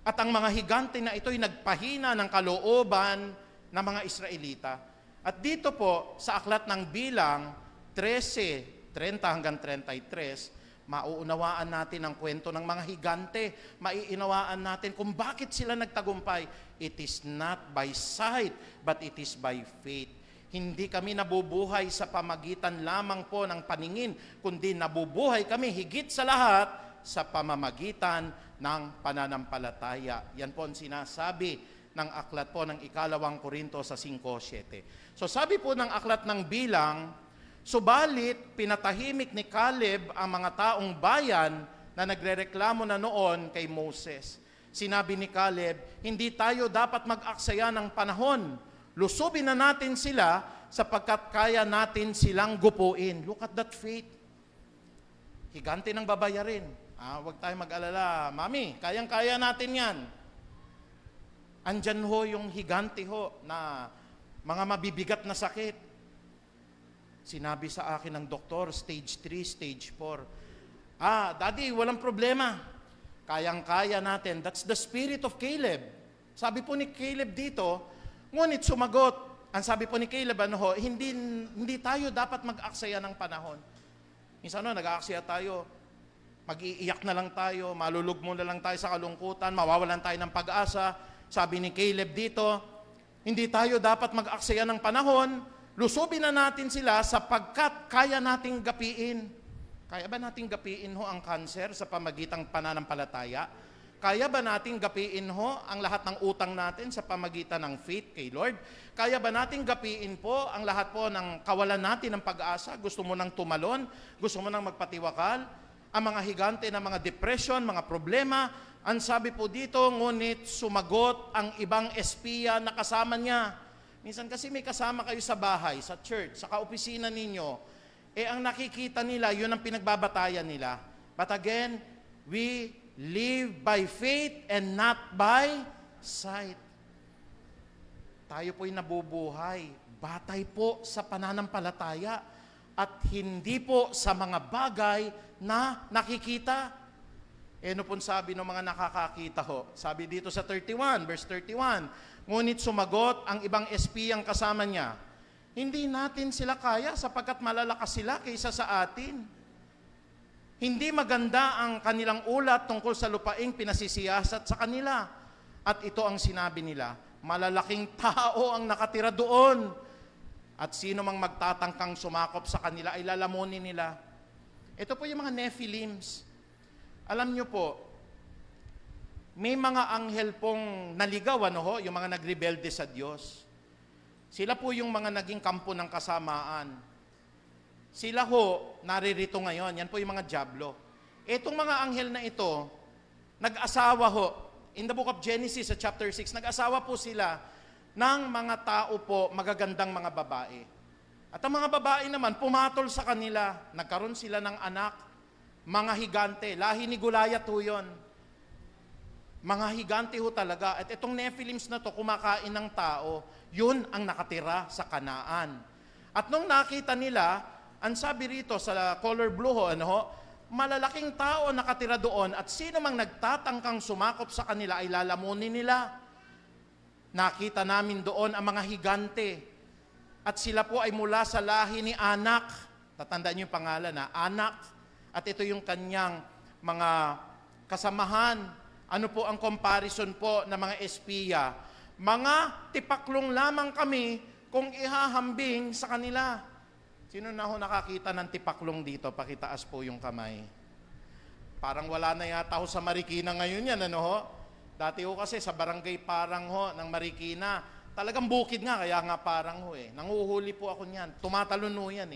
at ang mga higante na ito'y nagpahina ng kalooban ng mga Israelita. At dito po, sa aklat ng Bilang, 13, 30 hanggang 33, mauunawaan natin ang kwento ng mga higante. Maiinawaan natin kung bakit sila nagtagumpay. It is not by sight, but it is by faith. Hindi kami nabubuhay sa pamagitan lamang po ng paningin, kundi nabubuhay kami higit sa lahat sa pamamagitan ng pananampalataya. Yan po ang sinasabi ng aklat po ng 2 Korinto sa 5:7. So sabi po ng aklat ng Bilang, subalit, pinatahimik ni Caleb ang mga taong bayan na nagrereklamo na noon kay Moses. Sinabi ni Caleb, hindi tayo dapat mag-aksaya ng panahon. Lusubin na natin sila sapagkat kaya natin silang gupuin. Look at that faith. Higante ng babayarin. Huwag tayo mag-alala. Mami, kayang-kaya natin yan. Andyan ho yung higante ho na mga mabibigat na sakit. Sinabi sa akin ng doktor, stage 3, stage 4. Daddy, walang problema. Kayang-kaya natin. That's the spirit of Caleb. Sabi po ni Caleb dito, ngunit sumagot. Ang sabi po ni Caleb, hindi tayo dapat mag-aksaya ng panahon. Minsan nag-aaksaya tayo, mag-iiyak na lang tayo, malulugmo na lang tayo sa kalungkutan, mawawalan tayo ng pag-asa. Sabi ni Caleb dito, hindi tayo dapat mag-aksaya ng panahon, lusubin na natin sila sapagkat kaya nating gapiin. Kaya ba nating gapiin ho ang cancer sa pamagitang pananampalataya? Kaya ba nating gapiin ho ang lahat ng utang natin sa pamagitan ng faith kay Lord? Kaya ba nating gapiin po ang lahat po ng kawalan natin ng pag-asa? Gusto mo nang tumalon? Gusto mo nang magpatiwakal? Ang mga higante ng mga depression, mga problema, ang sabi po dito, ngunit sumagot ang ibang espiya na kasama niya. Minsan kasi may kasama kayo sa bahay, sa church, sa kaopisina ninyo, ang nakikita nila, yun ang pinagbabatayan nila. But again, we live by faith and not by sight. Tayo po'y nabubuhay, batay po sa pananampalataya at hindi po sa mga bagay na nakikita. Ano pong sabi ng mga nakakakita ho? Sabi dito sa 31, verse 31, ngunit sumagot ang ibang espiyang kasama niya, hindi natin sila kaya sapagkat malalakas sila kaysa sa atin. Hindi maganda ang kanilang ulat tungkol sa lupaing pinasisiyasat sa kanila. At ito ang sinabi nila, malalaking tao ang nakatira doon. At sino mang magtatangkang sumakop sa kanila ay lalamunin nila. Ito po yung mga Nephilims. Alam nyo po, may mga anghel pong naligaw, yung mga nagrebelde sa Diyos. Sila po yung mga naging kampo ng kasamaan. Sila ho, naririto ngayon. Yan po yung mga dyablo. Itong mga anghel na ito, nag-asawa ho. In the book of Genesis, sa chapter 6, nag-asawa po sila ng mga tao po, magagandang mga babae. At ang mga babae naman, pumatol sa kanila. Nagkaroon sila ng anak, mga higante. Lahi ni Goliath ho yun. Mga higante ho talaga. At itong Nephilims na to, kumakain ng tao, yun ang nakatira sa Kanaan. At nung nakita nila, ang sabi rito sa color blue malalaking tao nakatira doon at sino mang nagtatangkang sumakop sa kanila ay lalamunin nila. Nakita namin doon ang mga higante. At sila po ay mula sa lahi ni Anak. Tatandaan niyo yung pangalan na Anak. At ito yung kanyang mga kasamahan. Ano po ang comparison po ng mga espiya? Mga tipaklong lamang kami kung ihahambing sa kanila. Sino na ho nakakita ng tipaklong dito? Pakitaas po yung kamay. Parang wala na yata ho sa Marikina ngayon yan, Dati ho kasi sa barangay Parang ho ng Marikina, talagang bukid nga, kaya nga Parang ho Nanguhuli po ako niyan. Tumatalon ho yan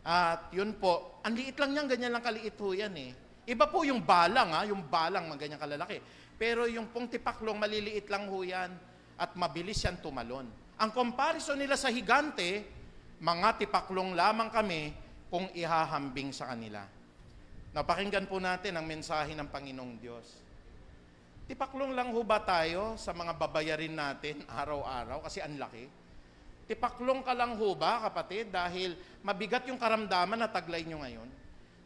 At yun po, ang liit lang niyan, ganyan lang kaliit ho yan Iba po yung balang, yung balang, ganyan kalalaki. Pero yung pong tipaklong, maliliit lang ho yan at mabilis yan tumalon. Ang comparison nila sa higante, mga tipaklong lamang kami kung ihahambing sa kanila. Napakinggan po natin ang mensahe ng Panginoong Diyos. Tipaklong lang ho ba tayo sa mga babayarin natin araw-araw kasi ang laki? Tipaklong ka lang ho ba, kapatid, dahil mabigat yung karamdaman na taglay nyo ngayon?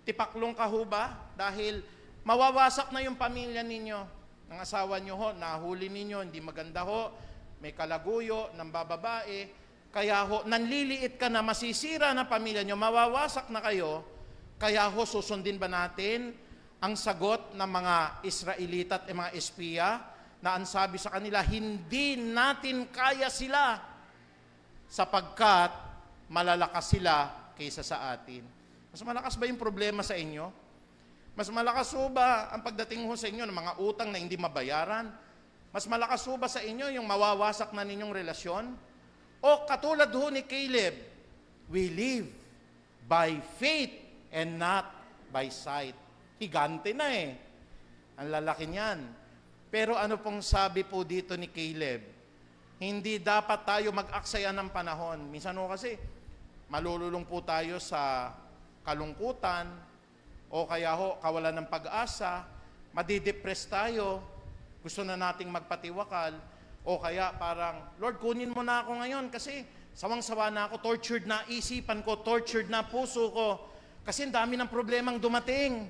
Tipaklong ka ho ba dahil mawawasak na yung pamilya ninyo, ng asawa nyo nahuli ninyo, hindi maganda may kalaguyo, ng bababae, kaya nanliliit ka na, masisira na pamilya nyo, mawawasak na kayo, kaya susundin ba natin ang sagot ng mga Israelita at mga espiya na ang sabi sa kanila, hindi natin kaya sila sapagkat malalakas sila kaysa sa atin. Mas malakas ba yung problema sa inyo? Mas malakas ba ang pagdating sa inyo ng mga utang na hindi mabayaran? Mas malakas ba sa inyo yung mawawasak na ninyong relasyon? O katulad ni Caleb, we live by faith and not by sight. Higante na Ang lalaki niyan. Pero ano pong sabi po dito ni Caleb? Hindi dapat tayo mag-aksaya ng panahon. Minsan kasi, malululong po tayo sa kalungkutan, o kaya kawalan ng pag-asa, madidepress tayo, gusto na nating magpatiwakal, o kaya parang, Lord, kunin mo na ako ngayon kasi sawang-sawa na ako, tortured na isipan ko, tortured na puso ko, kasi ang dami ng problemang dumating.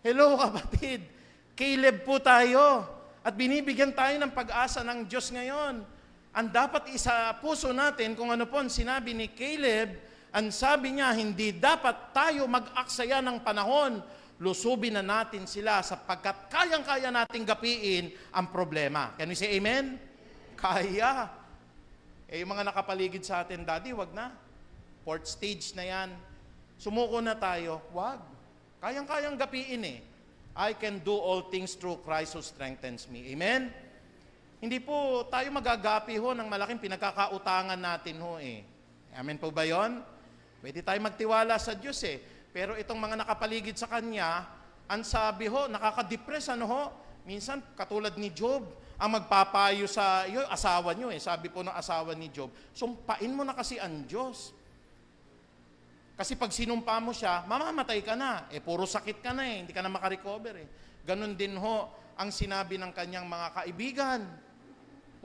Hello, kapatid. Caleb po tayo. At binibigyan tayo ng pag-asa ng Diyos ngayon. Ang dapat isa puso natin, kung ano po ang sinabi ni Caleb, ang sabi niya, hindi dapat tayo mag-aksaya ng panahon. Lusubin na natin sila sapagkat kayang-kaya nating gapiin ang problema. Can we say amen? Kaya. Yung mga nakapaligid sa atin, Daddy, wag na. Fourth stage na yan. Sumuko na tayo. Wag. Kayang-kayang gapiin I can do all things through Christ who strengthens me. Amen? Hindi po tayo magagapi ng malaking pinagkakautangan natin Amen po ba yun? Pwede tayo magtiwala sa Diyos Pero itong mga nakapaligid sa Kanya, ang sabi nakaka-depress Minsan, katulad ni Job, ang magpapayo sa iyo, asawa nyo Sabi po ng asawa ni Job, sumpain mo na kasi ang Diyos. Kasi pag sinumpa mo siya, mamamatay ka na. Puro sakit ka na hindi ka na makarecover Ganon din ang sinabi ng kanyang mga kaibigan.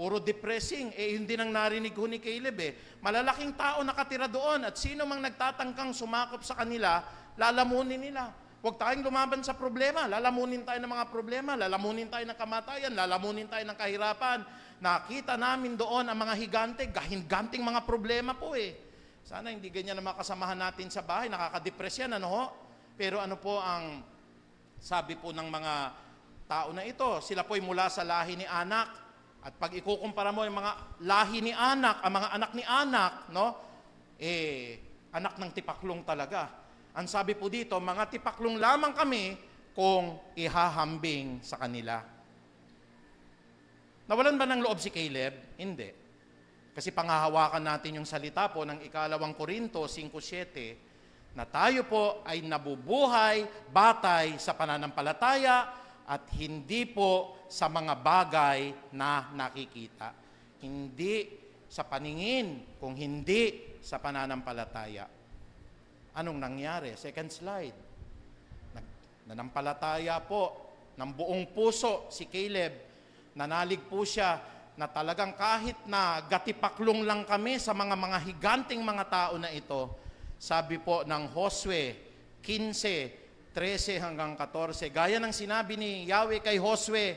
Puro depressing. Yun din ang narinig ni Caleb Malalaking tao nakatira doon at sino mang nagtatangkang sumakop sa kanila, lalamunin nila. Huwag tayong lumaban sa problema. Lalamunin tayo ng mga problema. Lalamunin tayo ng kamatayan. Lalamunin tayo ng kahirapan. Nakita namin doon ang mga higante, gahinganting mga problema po Sana hindi ganyan na makasamahan natin sa bahay. Nakaka-depress yan, Pero ano po ang sabi po ng mga tao na ito? Sila po'y mula sa lahi ni Anak. At pag ikukumpara mo yung mga lahi ni Anak, ang mga anak ni Anak, no? Anak ng tipaklong talaga. Ang sabi po dito, mga tipaklong lamang kami kung ihahambing sa kanila. Nawalan ba ng loob si Caleb? Hindi. Kasi panghahawakan natin yung salita po ng 2 Korinto 5:7 na tayo po ay nabubuhay batay sa pananampalataya at hindi po sa mga bagay na nakikita. Hindi sa paningin, kung hindi sa pananampalataya. Anong nangyari? Second slide. Nanampalataya po ng buong puso si Caleb. Nanalig po siya na talagang kahit na gatipaklong lang kami sa mga higanting mga tao na ito, sabi po ng Josue 15:13 hanggang 14, gaya ng sinabi ni Yahweh kay Josue,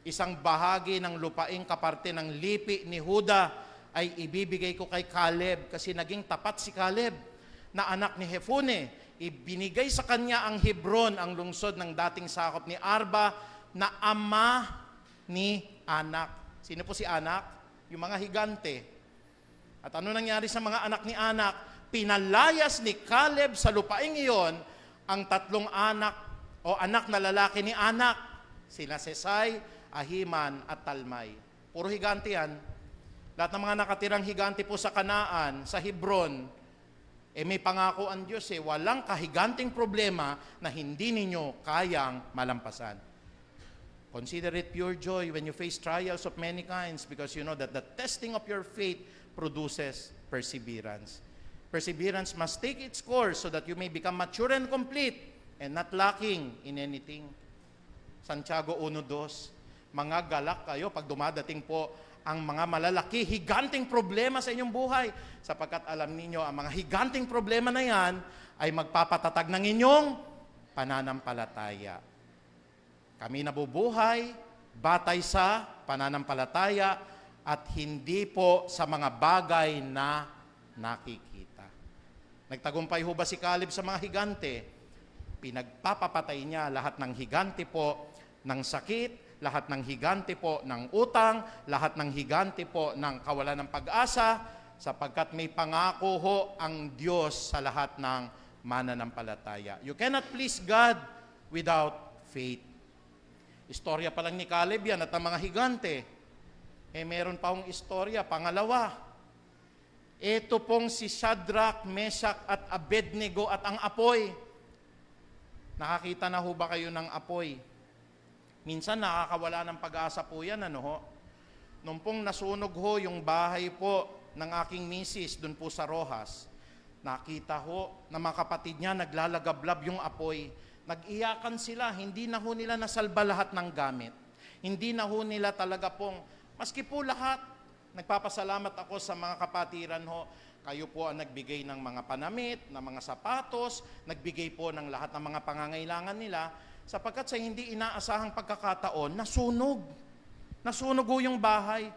isang bahagi ng lupaing kaparte ng lipi ni Huda ay ibibigay ko kay Caleb, kasi naging tapat si Caleb na anak ni Jefune. Ibinigay sa kanya ang Hebron, ang lungsod ng dating sakop ni Arba, na ama ni Anak. Sino po si Anak? Yung mga higante. At ano nangyari sa mga anak ni Anak? Pinalayas ni Caleb sa lupaing iyon ang 3 anak o anak na lalaki ni Anak. Sina Sesay, Ahiman at Talmay. Puro higante yan. Lahat ng mga nakatirang higante po sa Kanaan, sa Hebron, may pangako ang Diyos walang kahiganting problema na hindi ninyo kayang malampasan. Consider it pure joy when you face trials of many kinds, because you know that the testing of your faith produces perseverance. Perseverance must take its course so that you may become mature and complete and not lacking in anything. Santiago 1:2, mga galak kayo pag dumadating po ang mga malalaki, higanting problema sa inyong buhay, sapagkat alam ninyo ang mga higanting problema na yan ay magpapatatag ng inyong pananampalataya. Kami nabubuhay batay sa pananampalataya at hindi po sa mga bagay na nakikita. Nagtagumpay ho ba si Caleb sa mga higante? Pinagpapapatay niya lahat ng higante po ng sakit, lahat ng higante po ng utang, lahat ng higante po ng kawalan ng pag-asa, sapagkat may pangako ho ang Diyos sa lahat ng mananampalataya. You cannot please God without faith. Istorya pa lang ni Caleb yan at ang mga higante. Meron pa akong istorya, pangalawa. Ito pong si Shadrach, Meshach at Abednego at ang apoy. Nakakita na ho ba kayo ng apoy? Minsan nakakawala ng pag-asa po yan, ano ho? Nung pong nasunog ho yung bahay po ng aking misis dun po sa Rojas, nakita ho na mga kapatid niya naglalagablab yung apoy. Nag-iyakan sila, hindi na ho nila nasalba lahat ng gamit. Hindi na ho nila talaga pong, maski po lahat, nagpapasalamat ako sa mga kapatiran ho, kayo po ang nagbigay ng mga panamit, ng mga sapatos, nagbigay po ng lahat ng mga pangangailangan nila, sapagkat sa hindi inaasahang pagkakataon, nasunog. Nasunog ho yung bahay.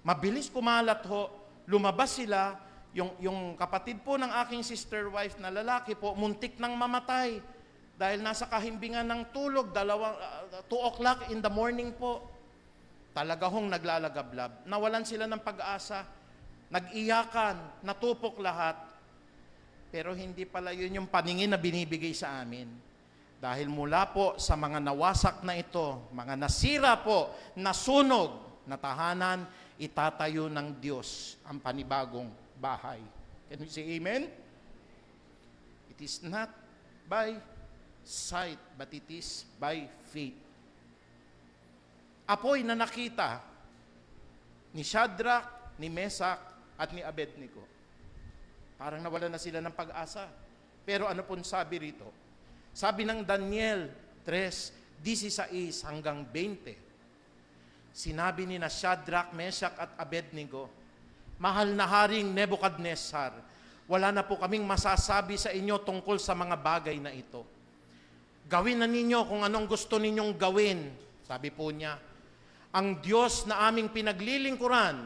Mabilis kumalat ho, lumabas sila, yung kapatid po ng aking sister wife na lalaki po, muntik nang mamatay. Dahil nasa kahimbingan ng tulog, 2 o'clock in the morning po, talaga hong naglalagablab. Nawalan sila ng pag-asa, nag-iyakan, natupok lahat. Pero hindi pala yun yung paningin na binibigay sa amin. Dahil mula po sa mga nawasak na ito, mga nasira po, nasunog na tahanan, itatayo ng Diyos ang panibagong bahay. Can we say amen? It is not by sight, but it is by faith. Apoy na nakita ni Shadrach, ni Meshach, at ni Abednego. Parang nawala na sila ng pag-asa. Pero ano pong sabi rito? Sabi ng Daniel 3:16 hanggang 20, sinabi ni na Shadrach, Meshach, at Abednego, mahal na Haring Nebuchadnezzar, wala na po kaming masasabi sa inyo tungkol sa mga bagay na ito. Gawin na ninyo kung anong gusto ninyong gawin. Sabi po niya, ang Diyos na aming pinaglilingkuran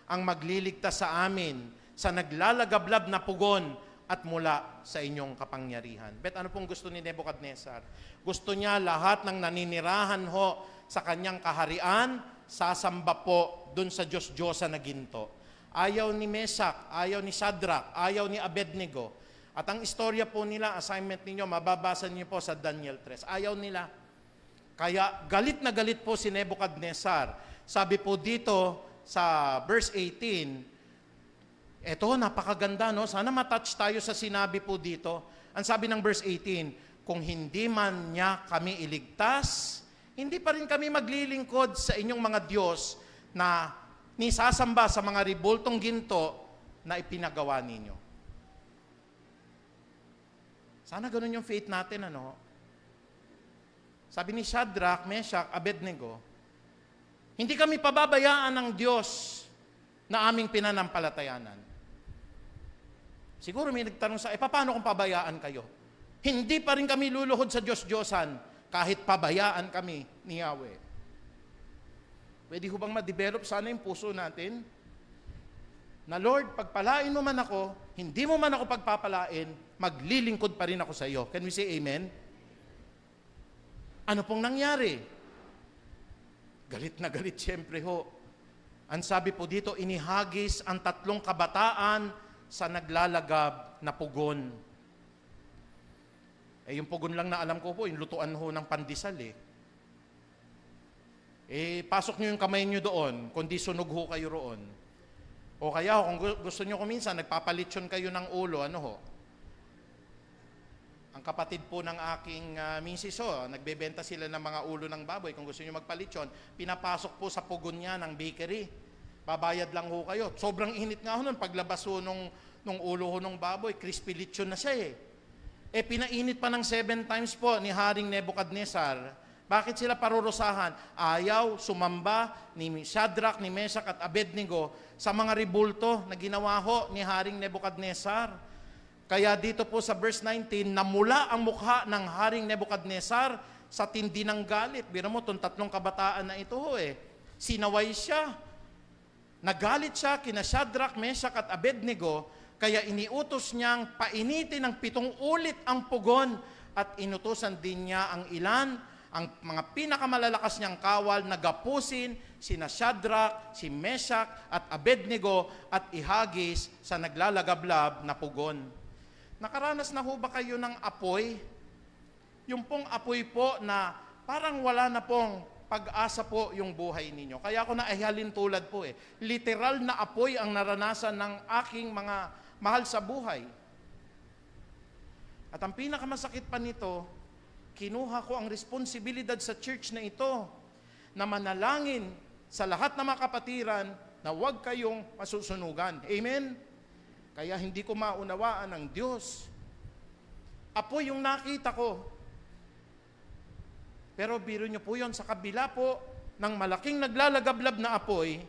ang magliligtas sa amin sa naglalagablab na pugon at mula sa inyong kapangyarihan. Bet ano pong gusto ni Nebuchadnezzar? Gusto niya lahat ng naninirahan ho sa kanyang kaharian, sasamba po dun sa Diyos-Diyosa na ginto. Ayaw ni Meshach, ayaw ni Shadrach, ayaw ni Abednego. At ang istorya po nila, assignment ninyo, mababasa niyo po sa Daniel 3. Ayaw nila. Kaya galit na galit po si Nebuchadnezzar. Sabi po dito sa verse 18, eto, napakaganda, no? Sana matouch tayo sa sinabi po dito. Ang sabi ng verse 18, kung hindi man niya kami iligtas, hindi pa rin kami maglilingkod sa inyong mga Diyos na nisasamba sa mga ribultong ginto na ipinagawa ninyo. Sana ganun yung faith natin, ano? Sabi ni Shadrach, Meshach, Abednego, hindi kami pababayaan ng Diyos na aming pinanampalatayanan. Siguro may nagtanong paano kung pabayaan kayo? Hindi pa rin kami luluhod sa Diyos-Diyosan kahit pabayaan kami ni Yahweh. Pwede ho bang ma-develop sana yung puso natin? Na Lord, pagpalain mo man ako, hindi mo man ako pagpapalain, maglilingkod pa rin ako sa iyo. Can we say amen? Ano pong nangyari? Galit na galit siyempre ho. Ang sabi po dito, inihagis ang 3 kabataan sa naglalagab na pugon. Yung pugon lang na alam ko po, yung lutuan ho ng pandesal pasok nyo yung kamay nyo doon, kundi sunog ho kayo roon. O kaya kung gusto nyo kuminsan, nagpapalitsyon kayo ng ulo, ano ho? Ang kapatid po ng aking misis nagbebenta sila ng mga ulo ng baboy. Kung gusto nyo magpalitsyon, pinapasok po sa pugon niya ng bakery. Babayad lang ho kayo. Sobrang init nga ho nun. Paglabas ho nung ulo ho ng baboy, crispy lechon na siya pinainit pa ng 7 times po ni Haring Nebuchadnezzar. Bakit sila parurusahan? Ayaw sumamba ni Shadrach, ni Meshach at Abednego sa mga ribulto na ginawa ho ni Haring Nebuchadnezzar. Kaya dito po sa verse 19, namula ang mukha ng Haring Nebuchadnezzar sa tindi ng galit. Biro mo, itong 3 kabataan na ito sinaway siya. Nagalit siya kina Shadrach, Meshach at Abednego, kaya iniutos niyang painitin ng 7 ulit ang pugon at inutusan din niya ang mga pinakamalalakas niyang kawal na gapusin sina Shadrach, si Meshach at Abednego at ihagis sa naglalagablab na pugon. Nakaranas na ho ba kayo ng apoy? Yung pong apoy po na parang wala na pong pag-asa po yung buhay ninyo. Kaya ako naihalin tulad po Literal na apoy ang naranasan ng aking mga mahal sa buhay. At ang pinakamasakit pa nito, kinuha ko ang responsibilidad sa church na ito na manalangin sa lahat ng mga kapatiran na huwag kayong masusunugan. Amen? Kaya hindi ko maunawaan ng Diyos. Apoy yung nakita ko. Pero biro nyo po yun, sa kabila po ng malaking naglalagablab na apoy,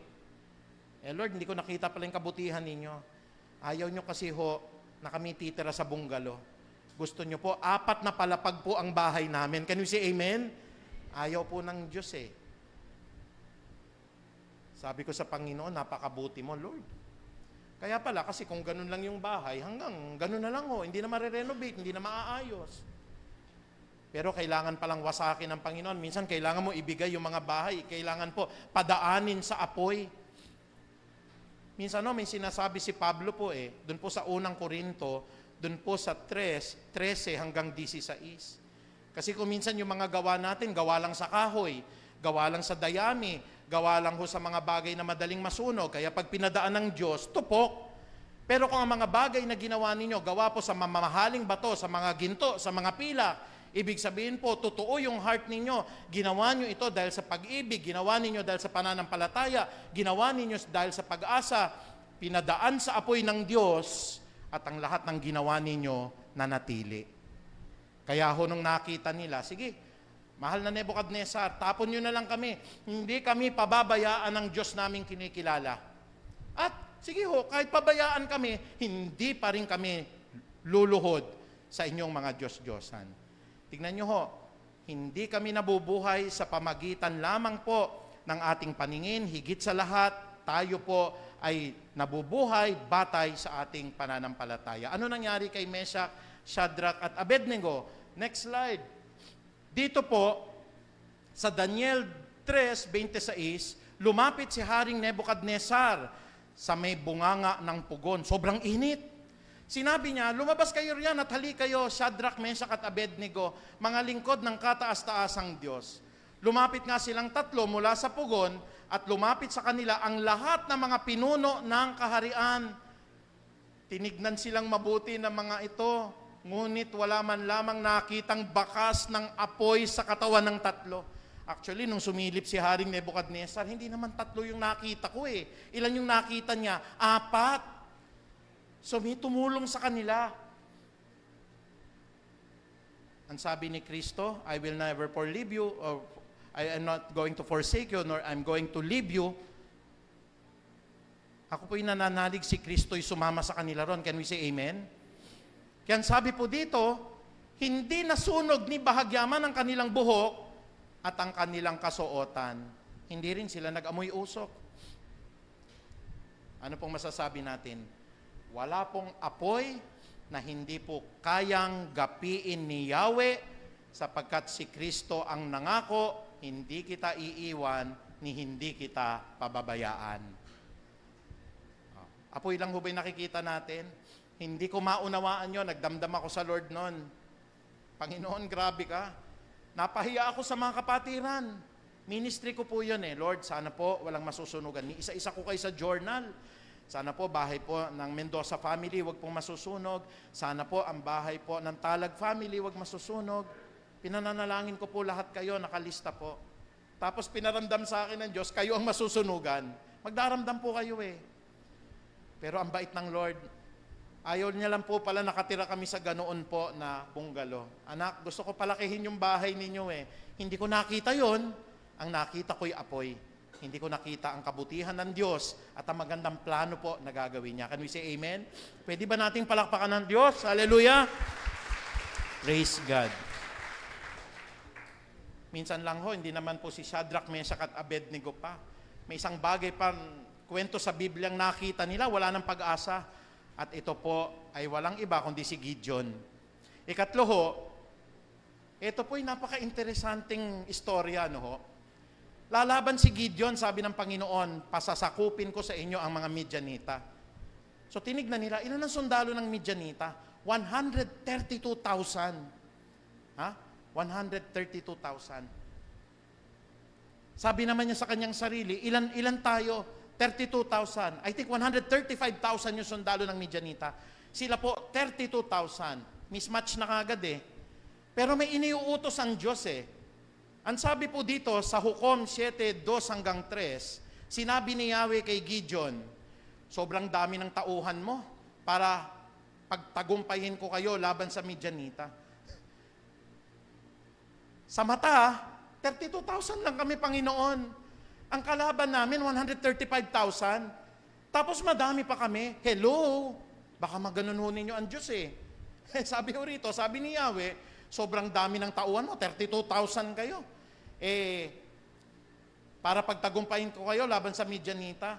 Lord, hindi ko nakita pala yung kabutihan ninyo. Ayaw nyo kasi na kami titira sa bungalo. Gusto nyo po, 4 na palapag po ang bahay namin. Can we say amen? Ayaw po ng Diyos Sabi ko sa Panginoon, napakabuti mo, Lord. Kaya pala, kasi kung ganun lang yung bahay, hanggang ganun na lang hindi na marirenovate, hindi na maaayos. Pero kailangan palang wasakin ng Panginoon. Minsan kailangan mo ibigay yung mga bahay. Kailangan po padaanin sa apoy. Minsan may sinasabi si Pablo po doon po sa unang Korinto, doon po sa 13 hanggang 16. Kasi kung minsan yung mga gawa natin, gawa lang sa kahoy, gawa lang sa dayami, gawa lang sa mga bagay na madaling masunog. Kaya pag pinadaan ng Diyos, tupok. Pero kung ang mga bagay na ginawa ninyo, gawa po sa mamahaling bato, sa mga ginto, sa mga pila, ibig sabihin po, totoo yung heart ninyo. Ginawa nyo ito dahil sa pag-ibig, ginawa ninyo dahil sa pananampalataya, ginawa ninyo dahil sa pag-asa, pinadaan sa apoy ng Diyos, at ang lahat ng ginawa ninyo nanatili. Kaya nung nakita nila, sige, mahal na Nebuchadnezzar, tapon nyo na lang kami. Hindi kami pababayaan ng Diyos naming kinikilala. At sige kahit pabayaan kami, hindi pa rin kami luluhod sa inyong mga Diyos-Diyosan. Tignan nyo hindi kami nabubuhay sa pamagitan lamang po ng ating paningin. Higit sa lahat, tayo po ay nabubuhay batay sa ating pananampalataya. Ano nangyari kay Meshach, Shadrach at Abednego? Next slide. Dito po, sa Daniel 3:26, lumapit si Haring Nebukadnezar sa may bunganga ng pugon. Sobrang init. Sinabi niya, lumabas kayo riyan at hali kayo, Shadrach, Meshach at Abednego, mga lingkod ng kataas-taasang Diyos. Lumapit nga silang tatlo mula sa pugon at lumapit sa kanila ang lahat ng mga pinuno ng kaharian. Tinignan silang mabuti ng mga ito, ngunit wala man lamang nakitang bakas ng apoy sa katawan ng tatlo. Actually, nung sumilip si Haring Nebukadnezar, hindi naman tatlo yung nakita ko eh. Ilan yung nakita niya? 4. So may tumulong sa kanila. Ang sabi ni Kristo, I will never leave you, or I am not going to forsake you, nor I'm going to leave you. Ako po'y nananalig si Kristo'y sumama sa kanila ron. Can we say amen? Kaya sabi po dito, hindi nasunog ni bahagyaman ang kanilang buhok at ang kanilang kasuotan. Hindi rin sila nag-amoy usok. Ano pong masasabi natin? Wala pong apoy na hindi po kayang gapiin ni Yahweh sapagkat si Kristo ang nangako, hindi kita iiwan ni hindi kita pababayaan. Apoy lang ho ba'y nakikita natin? Hindi ko maunawaan yun. Nagdamdam ako sa Lord noon. Panginoon, grabe ka. Napahiya ako sa mga kapatiran. Ministry ko po yun eh. Lord, sana po walang masusunugan. Isa-isa ko kayo sa journal. Sana po bahay po ng Mendoza family, wag pong masusunog. Sana po ang bahay po ng Talag family, wag masusunog. Pinananalangin ko po lahat kayo, nakalista po. Tapos pinaramdam sa akin ng Diyos, kayo ang masusunugan. Magdaramdam po kayo eh. Pero ang bait ng Lord, ayaw niya lang po pala nakatira kami sa ganoon po na bungalo. Anak, gusto ko palakihin yung bahay ninyo eh. Hindi ko nakita yon. Ang nakita ko'y apoy. Hindi ko nakita ang kabutihan ng Diyos at ang magandang plano po na gagawin niya. Can we say amen? Pwede ba nating palakpakan ng Diyos? Hallelujah! Praise God. Minsan lang ho, hindi naman po si Shadrach, Meshach at Abednego pa. May isang bagay pa, kwento sa Bibliang nakita nila, wala ng pag-asa. At ito po ay walang iba kundi si Gideon. Ikatlo ho, ito po'y napaka-interesanting istorya, no ho. Lalaban si Gideon, sabi ng Panginoon, pasasakupin ko sa inyo ang mga Midianita. So tinignan nila, ilan ang sundalo ng Midianita? 132,000. Ha? 132,000. Sabi naman niya sa kanyang sarili, ilan tayo? 32,000. I think 135,000 yung sundalo ng Midianita. Sila po, 32,000. Mismatch na kagad eh. Pero may iniuutos ang Diyos eh. Ang sabi po dito sa Hukom 7:2-3, sinabi ni Yahweh kay Gideon, sobrang dami ng tauhan mo para pagtagumpayin ko kayo laban sa Midianita. Sa mata, 32,000 lang kami, Panginoon. Ang kalaban namin, 135,000. Tapos madami pa kami. Hello? Baka maganununin ninyo ang Diyos eh. Sabi ko rito, sabi ni Yahweh, sobrang dami ng tauhan mo, 32,000 kayo. Para pagtagumpayin ko kayo laban sa Midianita.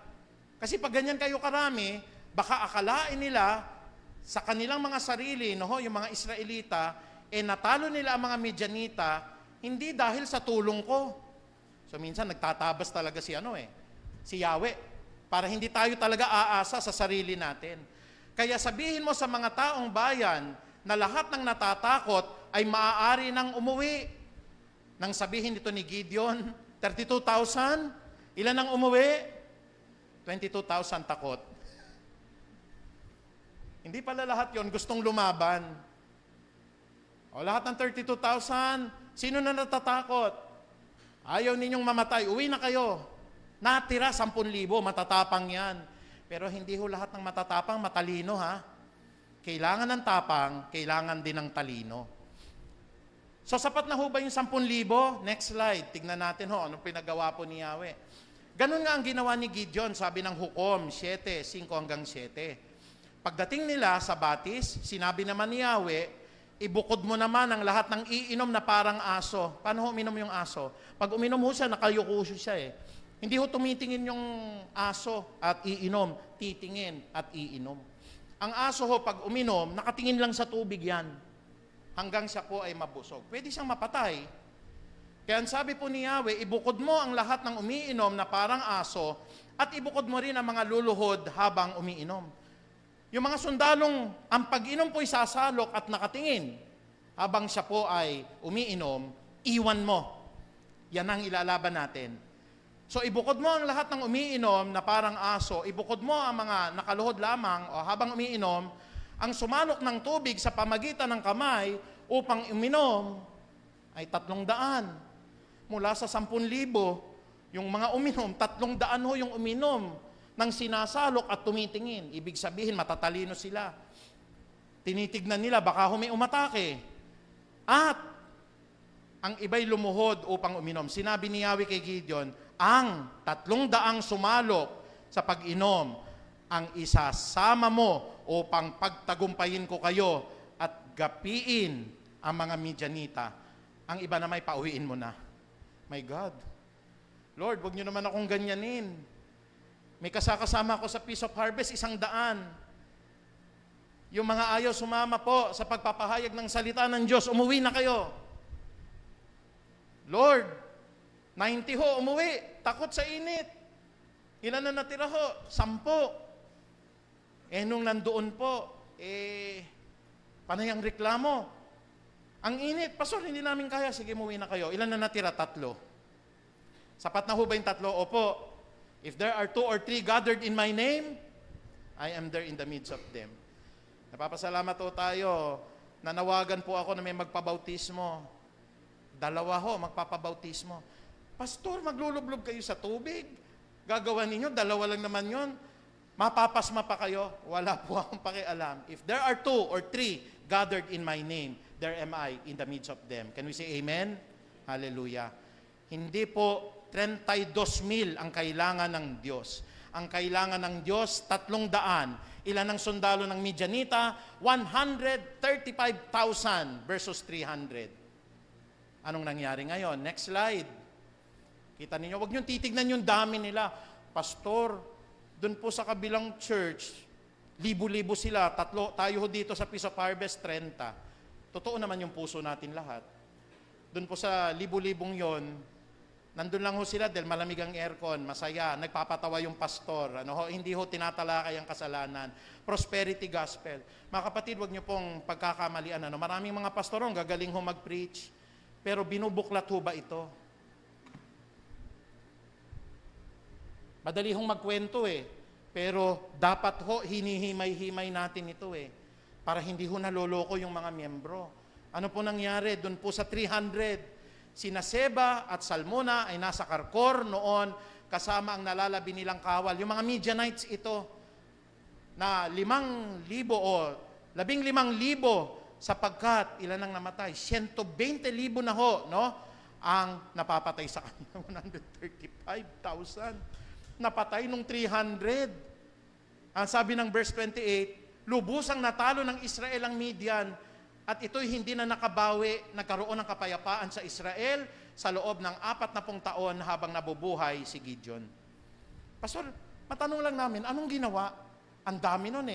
Kasi pag ganyan kayo karami, baka akalain nila sa kanilang mga sarili, yung mga Israelita, natalo nila ang mga Midianita, hindi dahil sa tulong ko. So minsan nagtatabas talaga si Yahweh, para hindi tayo talaga aasa sa sarili natin. Kaya sabihin mo sa mga taong bayan na lahat ng natatakot ay maaari nang umuwi. Nang sabihin dito ni Gideon, 32,000, ilan ang umuwi? 22,000 takot. Hindi pala lahat yon gustong lumaban. O lahat ng 32,000, sino na natatakot? Ayaw ninyong mamatay, uwi na kayo. Natira 10,000, matatapang yan. Pero hindi ho lahat ng matatapang matalino ha. Kailangan ng tapang, kailangan din ng talino. So sapat na ho ba yung 10,000? Next slide, tignan natin anong pinagawa po ni Yahweh. Ganun nga ang ginawa ni Gideon, sabi ng Hukom 7:5-7. Pagdating nila sa batis, sinabi naman ni Yahweh, ibukod mo naman ang lahat ng iinom na parang aso. Paano uminom yung aso? Pag uminom ho siya, nakayuko siya eh. Hindi ho tumitingin yung aso at iinom, titingin at iinom. Ang aso ho, pag uminom, nakatingin lang sa tubig yan hanggang siya po ay mabusog. Pwede siyang mapatay. Kaya ang sabi po ni Yahweh, ibukod mo ang lahat ng umiinom na parang aso at ibukod mo rin ang mga luluhod habang umiinom. Yung mga sundalong, ang pag-inom po'y sasalok at nakatingin habang siya po ay umiinom, iwan mo. Yan ang ilalaban natin. So ibukod mo ang lahat ng umiinom na parang aso, ibukod mo ang mga nakaluhod lamang o habang umiinom, ang sumalok ng tubig sa pamagitan ng kamay upang uminom ay 300. Mula sa 10,000, yung mga uminom, 300 ho yung uminom ng sinasalok at tumitingin. Ibig sabihin, matatalino sila. Tinitignan nila, baka may umatake. At ang iba'y lumuhod upang uminom. Sinabi ni Yahweh kay Gideon, ang 300 sumalok sa pag-inom, ang isasama mo upang pagtagumpayin ko kayo at gapiin ang mga Midianita. Ang iba na may pauwiin mo na. My God. Lord, wag niyo naman akong ganyanin. May kasakasama ako sa Peace of Harvest, 100. Yung mga ayaw sumama po sa pagpapahayag ng salita ng Diyos, umuwi na kayo. Lord, 90 ho, umuwi. Takot sa init. Ilan na natira ho? 10. Nung nandoon po, panay ang reklamo. Ang init, Pastor, hindi namin kaya. Sige, umuwi na kayo. Ilan na natira? 3. Sapat na ho ba yung 3? Opo. If there are 2 or 3 gathered in my name, I am there in the midst of them. Napapasalamat po tayo. Nanawagan po ako na may magpabautismo. 2 ho, magpapabautismo. Pastor, maglulublob kayo sa tubig. Gagawa ninyo, 2 lang naman yon. Mapapasma pa kayo. Wala po akong pakialam. If there are 2 or 3 gathered in my name, there am I in the midst of them. Can we say amen? Hallelujah. Hindi po 32,000 ang kailangan ng Diyos. Ang kailangan ng Diyos, 300. Ilan ang sundalo ng Midianita? 135,000 versus 300. Anong nangyari ngayon? Next slide. Kita ninyo, huwag niyong titignan yung dami nila. Pastor, dun po sa kabilang church, libo-libo sila. 3, tayo dito sa Peace of Harvest, 30. Totoo naman yung puso natin lahat. Dun po sa libo-libong yon, nandun lang ho sila dahil malamig ang aircon, masaya, nagpapatawa yung pastor, hindi ho tinatalakay ang kasalanan. Prosperity gospel. Mga kapatid, huwag niyo pong pagkakamalian. Maraming mga pastor gagaling ho mag-preach, pero binubuklat ho ba ito? Madali hong magkwento pero dapat ho hinihimay-himay natin ito para hindi ho naloloko yung mga miyembro. Ano po nangyari? Doon po sa 300, sina Seba at Salmona ay nasa Karkor noon kasama ang nalalabi nilang kawal. Yung mga Midianites ito na 5,000 o 15,000 sapagkat ilan ang namatay? 120,000 na ho, ang napapatay sa kanila. 135,000. Napatay nung 300. Ang sabi ng verse 28, lubusang natalo ng Israel ang Midian at ito'y hindi na nakabawi, nagkaroon ng kapayapaan sa Israel sa loob ng 40 taon habang nabubuhay si Gideon. Pastor, matanong lang namin, anong ginawa? Ang dami nun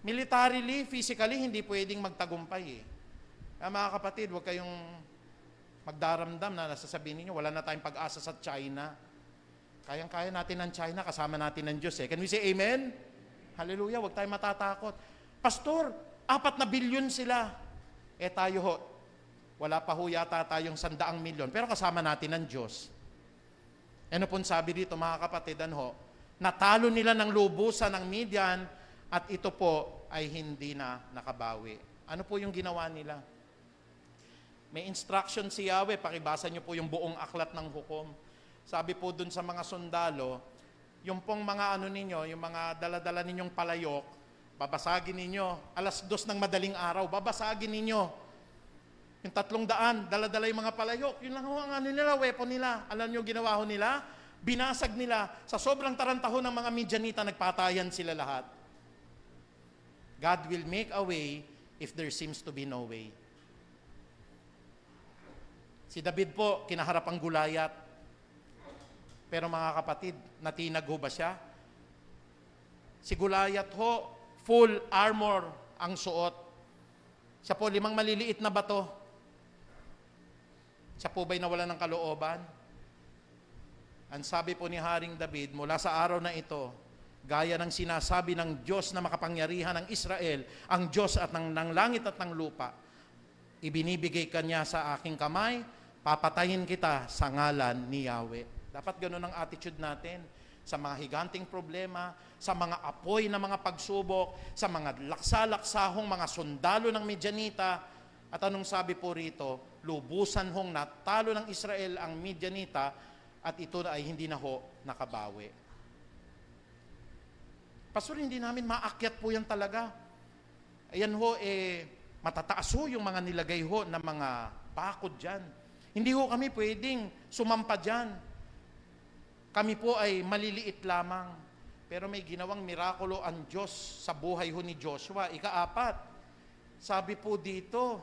Militarily, physically, hindi pwedeng magtagumpay Kaya mga kapatid, huwag kayong magdaramdam na nasasabihin ninyo, wala na tayong pag-asa sa China. Kayang-kaya natin ng China, kasama natin ng Diyos Can we say amen? Hallelujah, huwag tayong matatakot. Pastor, 4 na bilyon sila. Tayo ho, wala pa ho yata tayong 100 milyon, pero kasama natin ng Diyos. Ano pong sabi dito mga kapatid, natalo nila ng lubusan ng Midian at ito po ay hindi na nakabawi. Ano po yung ginawa nila? May instruction si Yahweh, pakibasa niyo po yung buong aklat ng hukom. Sabi po dun sa mga sundalo, yung pong mga ninyo, yung mga dala-dala ninyong palayok, babasagin ninyo. 2:00 ng madaling araw, babasagin ninyo. Yung 300, dala-dala yung mga palayok. Yun lang ang nila, weapon nila. Alam niyo ginawa ho nila? Binasag nila. Sa sobrang tarantaho ng mga Midianita, nagpatayan sila lahat. God will make a way if there seems to be no way. Si David po, kinaharap ang Gulayat. Pero mga kapatid, natinag ho ba siya? Si Goliath ho, full armor ang suot. Siya po 5 maliliit na bato. Siya po ba'y nawalan ng kalooban? Ang sabi po ni Haring David, mula sa araw na ito, gaya ng sinasabi ng Diyos na makapangyarihan ng Israel, ang Diyos at ng langit at ng lupa, ibinibigay ka niya sa aking kamay, papatayin kita sa ngalan ni Yahweh. Dapat ganun ang attitude natin sa mga higanting problema, sa mga apoy na mga pagsubok, sa mga laksa-laksahong mga sundalo ng Midianita. At anong sabi po rito? Lubusan hong natalo ng Israel ang Midianita at ito ay hindi na ho nakabawi. Pastor, hindi namin maakyat po yan talaga. Ayan ho, matataas ho yung mga nilagay ho na mga bakod dyan. Hindi ho kami pwedeng sumampa dyan. Kami po ay maliliit lamang. Pero may ginawang mirakulo ang Diyos sa buhay ho ni Joshua. 4, sabi po dito,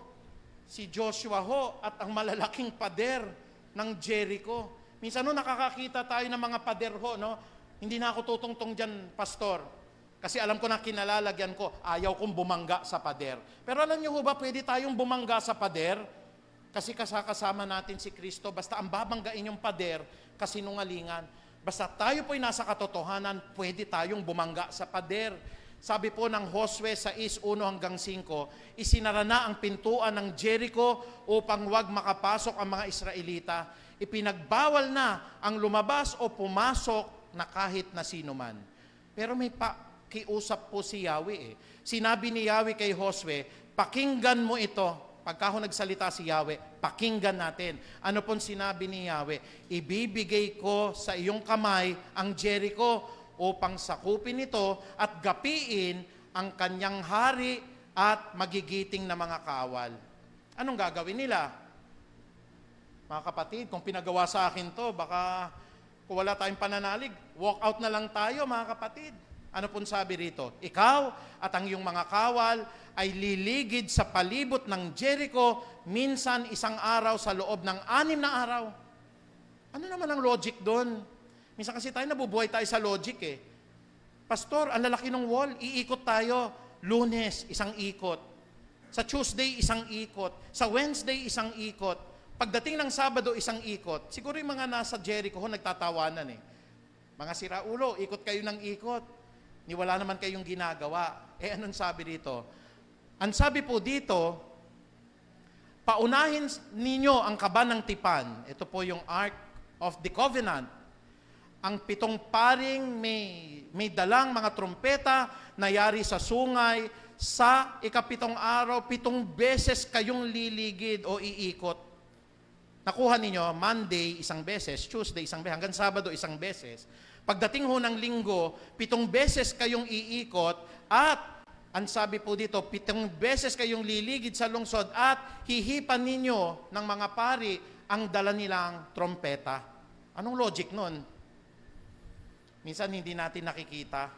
si Joshua ho at ang malalaking pader ng Jericho. Minsan no, nakakakita tayo ng mga pader ho, no? Hindi na ako tutungtong dyan, pastor. Kasi alam ko na kinalalagyan ko, ayaw kong bumangga sa pader. Pero alam niyo ho ba, pwede tayong bumangga sa pader? Kasi kasama natin si Kristo, basta ang babanggain yung pader, kasinungalingan. Basta tayo po'y nasa katotohanan, pwede tayong bumangga sa pader. Sabi po ng Josue 6:1 hanggang 5, isinara na ang pintuan ng Jericho upang wag makapasok ang mga Israelita. Ipinagbawal na ang lumabas o pumasok na kahit na sino man. Pero may pakiusap po si Yahweh. Sinabi ni Yahweh kay Josue, pakinggan mo ito. Pagka ho nagsalita si Yahweh, pakinggan natin. Ano pong sinabi ni Yahweh? Ibibigay ko sa iyong kamay ang Jericho upang sakupin ito at gapiin ang kanyang hari at magigiting na mga kawal. Anong gagawin nila? Mga kapatid, kung pinagawa sa akin to, baka kung wala tayong pananalig, walk out na lang tayo, mga kapatid. Ano pong sabi rito? Ikaw at ang iyong mga kawal ay liligid sa palibot ng Jericho, minsan 1 araw sa loob ng 6 na araw. Ano naman ang logic doon? Minsan kasi tayo nabubuhay tayo sa logic eh. Pastor, ang lalaki ng wall, iikot tayo. Lunes, 1 ikot. Sa Tuesday, 1 ikot. Sa Wednesday, 1 ikot. Pagdating ng Sabado, 1 ikot. Siguro yung mga nasa Jericho, nagtatawanan eh. Mga siraulo, ikot kayo ng ikot. Ni wala naman kayong ginagawa. Anong sabi dito? Ang sabi po dito, paunahin ninyo ang kaban ng tipan. Ito po yung Ark of the Covenant. Ang 7 paring may dalang mga trompeta na yari sa sungay. Sa 7 araw, 7 beses kayong liligid o iikot. Nakuha ninyo, Monday 1 beses, Tuesday 1 beses, hanggang Sabado 1 beses. Pagdating ho ng linggo, 7 beses kayong iikot at ang sabi po dito, 7 beses kayong liligid sa lungsod at hihipan ninyo ng mga pari ang dala nilang trompeta. Anong logic nun? Minsan hindi natin nakikita.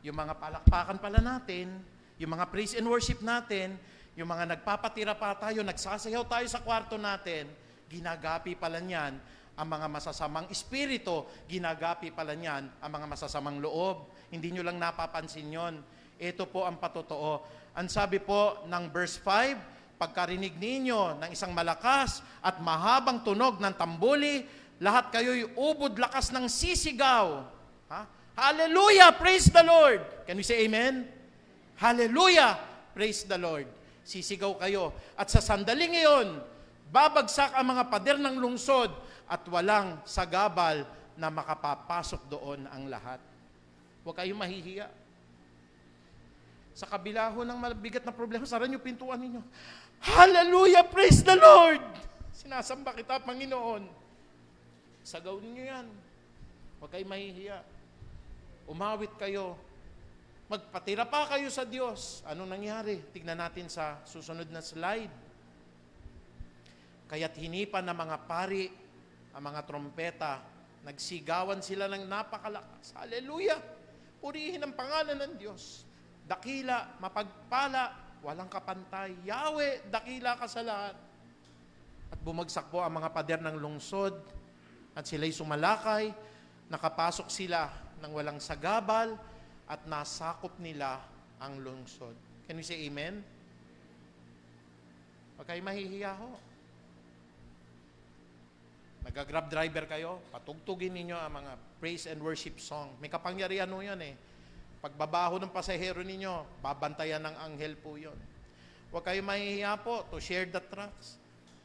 Yung mga palakpakan pala natin, yung mga praise and worship natin, yung mga nagpapatira pa tayo, nagsasayaw tayo sa kwarto natin, ginagapi pala niyan ang mga masasamang espiritu, ginagapi pala niyan ang mga masasamang loob. Hindi nyo lang napapansin yon. Ito po ang patotoo. Ang sabi po ng verse 5, pagkarinig ninyo ng isang malakas at mahabang tunog ng tambuli, lahat kayo'y ubod lakas ng sisigaw. Ha? Hallelujah! Praise the Lord! Can we say amen? Hallelujah! Praise the Lord! Sisigaw kayo. At sa sandaling iyon, babagsak ang mga pader ng lungsod at walang sagabal na makapapasok doon ang lahat. Huwag kayong mahihiya. Sa kabila ho ng mabigat na problema, sara niyo pintuan ninyo. Hallelujah! Praise the Lord! Sinasamba kita, Panginoon. Sagaw ninyo yan. Huwag kayong mahihiya. Umawit kayo. Magpatira pa kayo sa Diyos. Anong nangyari? Tignan natin sa susunod na slide. Kaya't hinipan ng mga pari ang mga trompeta. Nagsigawan sila ng napakalakas. Hallelujah! Purihin ang pangalan ng Diyos. Dakila, mapagpala, walang kapantay. Yahweh, dakila ka sa lahat. At bumagsak po ang mga pader ng lungsod At sila'y sumalakay, nakapasok sila ng walang sagabal, at nasakop nila ang lungsod. Can we say amen? Huwag kayo mahihiya ho. Nag-grab driver kayo, patugtugin ninyo ang mga praise and worship song. May kapangyarihan ho yan eh. Pagbabaho ng pasahero ninyo, babantayan ng anghel po yun. Huwag kayo mahihiya po to share the tracts.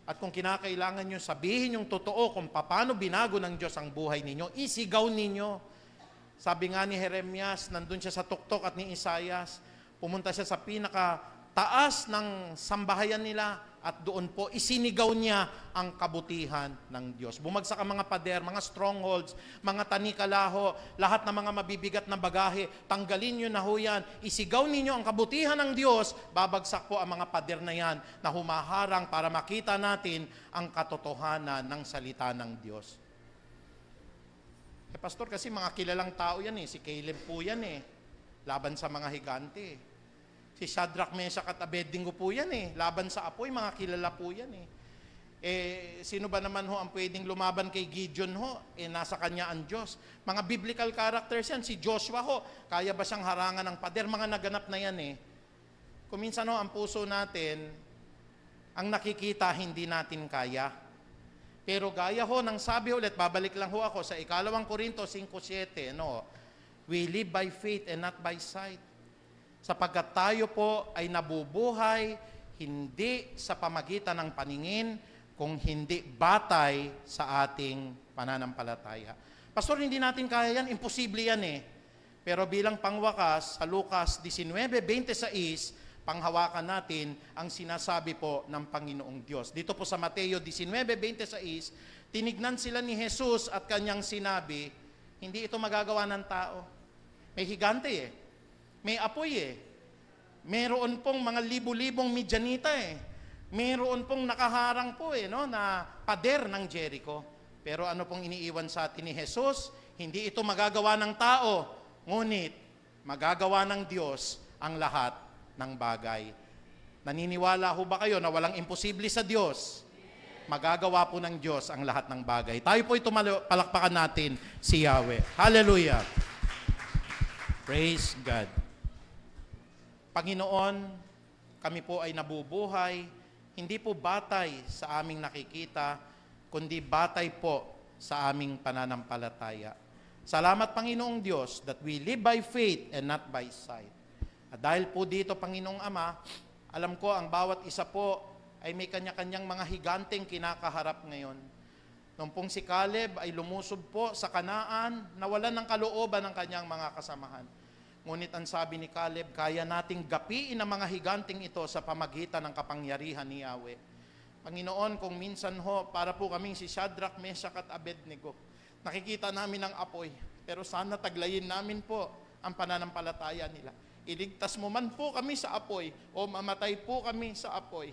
At kung kinakailangan nyo, sabihin yung totoo kung paano binago ng Diyos ang buhay ninyo, isigaw ninyo. Sabi nga ni Jeremias, nandun siya sa tuktok at ni Isaias, pumunta siya sa pinakataas ng sambahayan nila at doon po isinigaw niya ang kabutihan ng Diyos. Bumagsak ang mga pader, mga strongholds, mga tanikalaho, lahat ng mga mabibigat na bagahe, tanggalin nyo na ho yan. Isigaw ninyo ang kabutihan ng Diyos, babagsak po ang mga pader na yan na humaharang para makita natin ang katotohanan ng salita ng Diyos. Pastor, kasi mga kilalang tao yan eh. Si Caleb po yan eh. Laban sa mga higante. Si Shadrach, Meshach at Abednego po yan eh. Laban sa apoy, mga kilala po yan eh. Sino ba naman ho ang pwedeng lumaban kay Gideon ho? Nasa kanya ang Diyos. Mga biblical characters yan. Si Joshua ho, kaya ba siyang harangan ng pader? Mga naganap na yan eh. Kung minsan ho, ang puso natin, ang nakikita, hindi natin kaya. Pero gaya ho, nang sabi ulit, babalik lang ho ako sa 2 Korinto 5:7, no? We live by faith and not by sight. Sapagkat tayo po ay nabubuhay hindi sa pamagitan ng paningin, kung hindi batay sa ating pananampalataya. Pastor, hindi natin kaya yan, imposible yan eh. Pero bilang pangwakas, sa Lucas 19:26, panghawakan natin ang sinasabi po ng Panginoong Diyos. Dito po sa Mateo 19:26, tinignan sila ni Jesus at kanyang sinabi, hindi ito magagawa ng tao. May higante eh. May apoy eh. Meron pong mga libu-libong Midyanita eh. Meron pong nakaharang po eh, no, na pader ng Jericho. Pero ano pong iniiwan sa atin ni Jesus? Hindi ito magagawa ng tao, ngunit magagawa ng Diyos ang lahat ng bagay. Naniniwala ho ba kayo na walang imposible sa Diyos? Magagawa po ng Diyos ang lahat ng bagay. Tayo po ito palakpakan natin si Yahweh. Hallelujah! Praise God. Panginoon, kami po ay nabubuhay, hindi po batay sa aming nakikita, kundi batay po sa aming pananampalataya. Salamat, Panginoong Diyos, that we live by faith and not by sight. At dahil po dito, Panginoong Ama, alam ko ang bawat isa po ay may kanya-kanyang mga higanteng kinakaharap ngayon. Nung pong si Caleb ay lumusob po sa Kanaan, nawalan ng kalooban ng kanyang mga kasamahan. Ngunit ang sabi ni Caleb, kaya nating gapiin ang mga higanting ito sa pamagitan ng kapangyarihan ni Yahweh. Panginoon, kung minsan ho, para po kaming si Shadrach, Meshach at Abednego, nakikita namin ang apoy, pero sana taglayin namin po ang pananampalataya nila. Iligtas mo man po kami sa apoy o mamatay po kami sa apoy,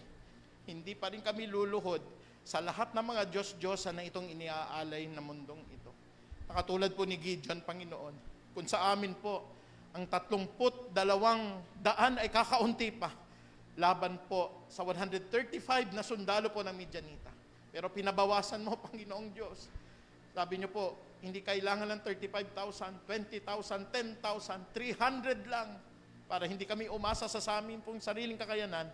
hindi pa rin kami luluhod sa lahat ng mga Diyos-Diyosan na itong iniaalay na mundong ito. Nakatulad po ni Gideon, Panginoon, kung sa amin po, ang 32 daan ay kakaunti pa laban po sa 135 na sundalo po ng Midyanita. Pero pinabawasan mo, Panginoong Diyos. Sabi niyo po, hindi kailangan ng 35,000, 20,000, 10,000, 300 lang para hindi kami umasa sa amin pong sariling kakayanan,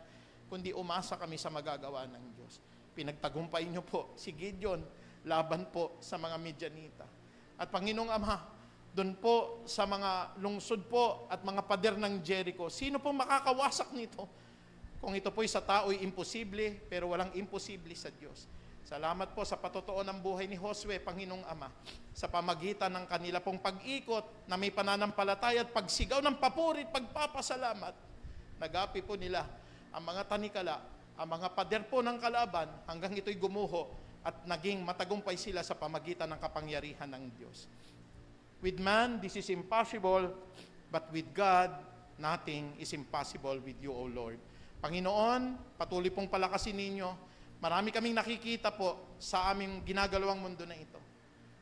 kundi umasa kami sa magagawa ng Diyos. Pinagtagumpay niyo po si Gideon laban po sa mga Midyanita. At Panginoong Ama, doon po sa mga lungsod po at mga pader ng Jericho, sino po makakawasak nito? Kung ito po'y sa tao'y imposible, pero walang imposible sa Diyos. Salamat po sa patotoo ng buhay ni Josue, Panginoong Ama, sa pamagitan ng kanila pong pag-ikot na may pananampalataya at pagsigaw ng papuri at pagpapasalamat. Nagapi po nila ang mga tanikala, ang mga pader po ng kalaban hanggang ito'y gumuho at naging matagumpay sila sa pamagitan ng kapangyarihan ng Diyos. With man, this is impossible, but with God, nothing is impossible with you, O Lord. Panginoon, patuloy pong palakasin ninyo. Marami kaming nakikita po sa aming ginagalawang mundo na ito.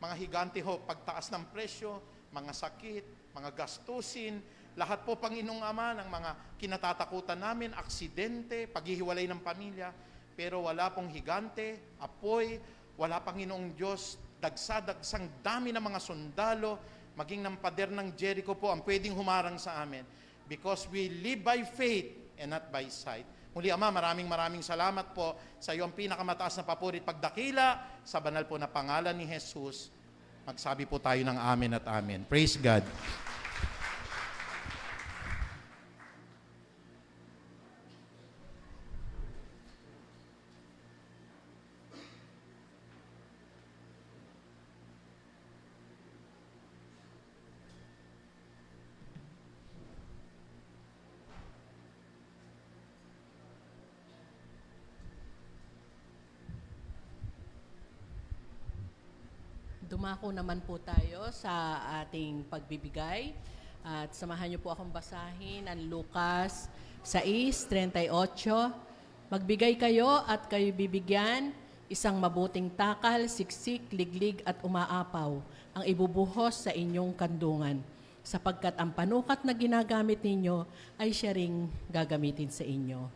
Mga higante ho, pagtaas ng presyo, mga sakit, mga gastusin, lahat po, Panginoong Ama, ng mga kinatatakutan namin, aksidente, paghihiwalay ng pamilya, pero wala pong higante, apoy, wala, Panginoong Diyos, dagsa-dagsang dami ng mga sundalo, maging ng pader ng Jericho po ang pwedeng humarang sa amin. Because we live by faith and not by sight. Muli, Ama, maraming salamat po sa iyo ang pinakamataas na papuri at pagdakila sa banal po na pangalan ni Jesus. Magsabi po tayo ng amen at amen. Praise God. Dumako naman po tayo sa ating pagbibigay at samahan niyo po akong basahin ang Lucas 6:38. Magbigay kayo at kayo bibigyan, isang mabuting takal, siksik, liglig at umaapaw ang ibubuhos sa inyong kandungan, sapagkat ang panukat na ginagamit ninyo ay siya ring gagamitin sa inyo.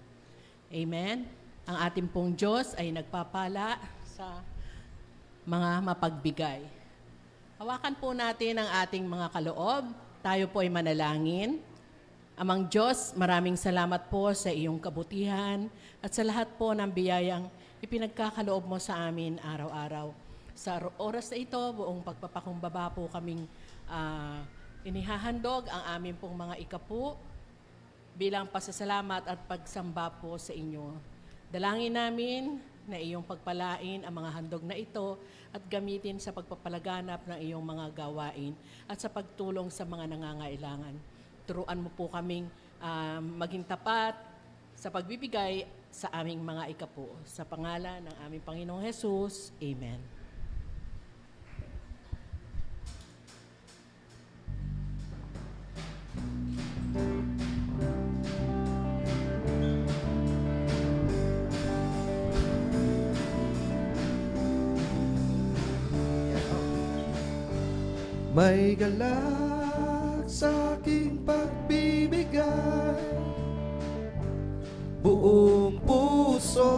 Amen. Ang ating pong Diyos ay nagpapala sa mga mapagbigay. Hawakan po natin ang ating mga kaloob. Tayo po ay manalangin. Amang Diyos, maraming salamat po sa iyong kabutihan at sa lahat po ng biyayang ipinagkakaloob mo sa amin araw-araw. Sa oras na ito, buong pagpapakumbaba po kaming inihahandog ang aming pong mga ikapu bilang pasasalamat at pagsamba po sa inyo. Dalangin namin na iyong pagpalain ang mga handog na ito at gamitin sa pagpapalaganap ng iyong mga gawain at sa pagtulong sa mga nangangailangan. Turuan mo po kaming maging tapat sa pagbibigay sa aming mga ikapu. Sa pangalan ng aming Panginoong Jesus, Amen. May galak sa aking pagbibigay, buong puso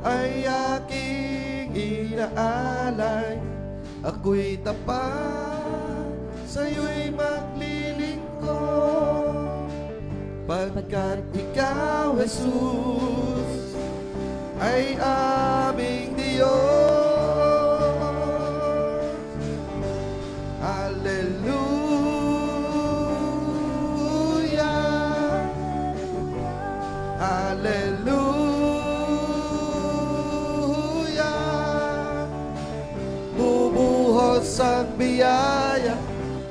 ay aking inaalay. Ako'y tapat, sa'yo'y maglilingkod, pagkat ikaw, Jesus, ay aming Diyos. Hallelujah, hallelujah. Bubuhos ang biyaya,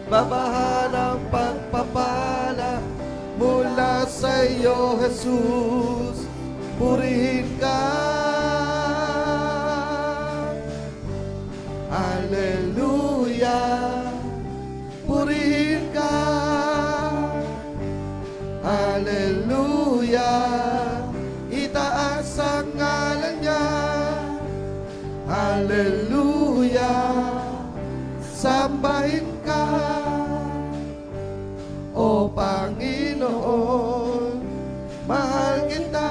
babahan ang pagpapala mula sa iyo, Jesus. Purihin ka. Hallelujah, purihin ka. Hallelujah, itaas ang ngalan niya. Hallelujah, sambahin ka, O Panginoon, mahal kita.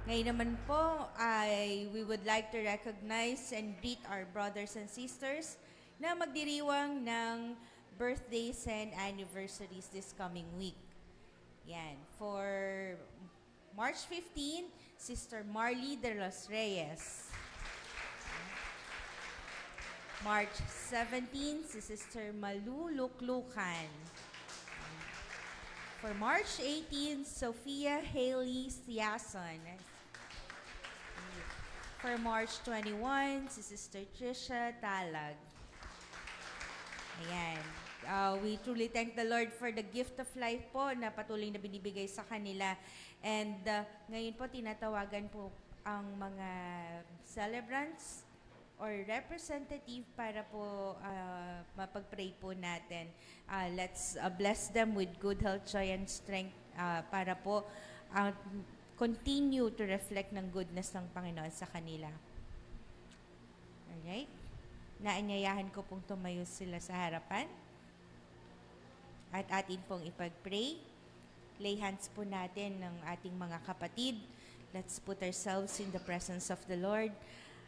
Ngayon naman po ay we would like to recognize and greet our brothers and sisters na magdiriwang ng birthdays and anniversaries this coming week. Yan. For March 15, Sister Marley de los Reyes. March 17, si Sister Malu Luklukan. For March 18, Sophia Haley Siason. For March 21, si Sister Trisha Talag. Ayan. We truly thank the Lord for the gift of life po na patuloy na binibigay sa kanila. And ngayon po, tinatawagan po ang mga celebrants or representative para po mapag-pray po natin. Let's bless them with good health, joy, and strength para po continue to reflect ng goodness ng Panginoon sa kanila. Alright? Naanyayahan ko pong tumayo sila sa harapan. At atin pong ipag-pray. Lay hands po natin ng ating mga kapatid. Let's put ourselves in the presence of the Lord.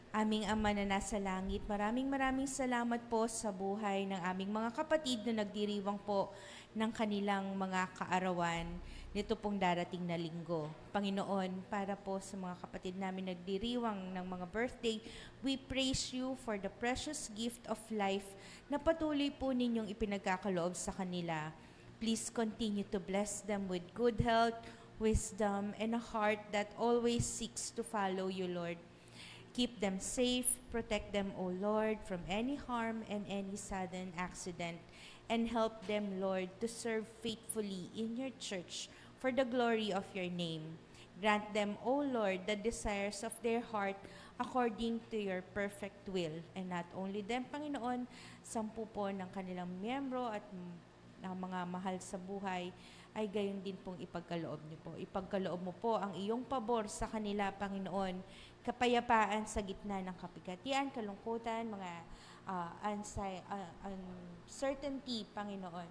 Aming Ama na nasa langit, maraming salamat po sa buhay ng aming mga kapatid na nagdiriwang po ng kanilang mga kaarawan nito pong darating na linggo. Panginoon, para po sa mga kapatid namin nagdiriwang ng mga birthday, we praise you for the precious gift of life na patuloy po ninyong ipinagkakaloob sa kanila. Please continue to bless them with good health, wisdom, and a heart that always seeks to follow you, Lord. Keep them safe, protect them, O Lord, from any harm and any sudden accident, and help them, Lord, to serve faithfully in your church for the glory of your name. Grant them, O Lord, the desires of their heart according to your perfect will. And not only them, Panginoon, 10 po ng kanilang miyembro at mga mahal sa buhay, ay gayon din pong ipagkaloob niyo po. Ipagkaloob mo po ang iyong pabor sa kanila, Panginoon, kapayapaan sa gitna ng kapigatian, kalungkutan, mga uncertainty, Panginoon.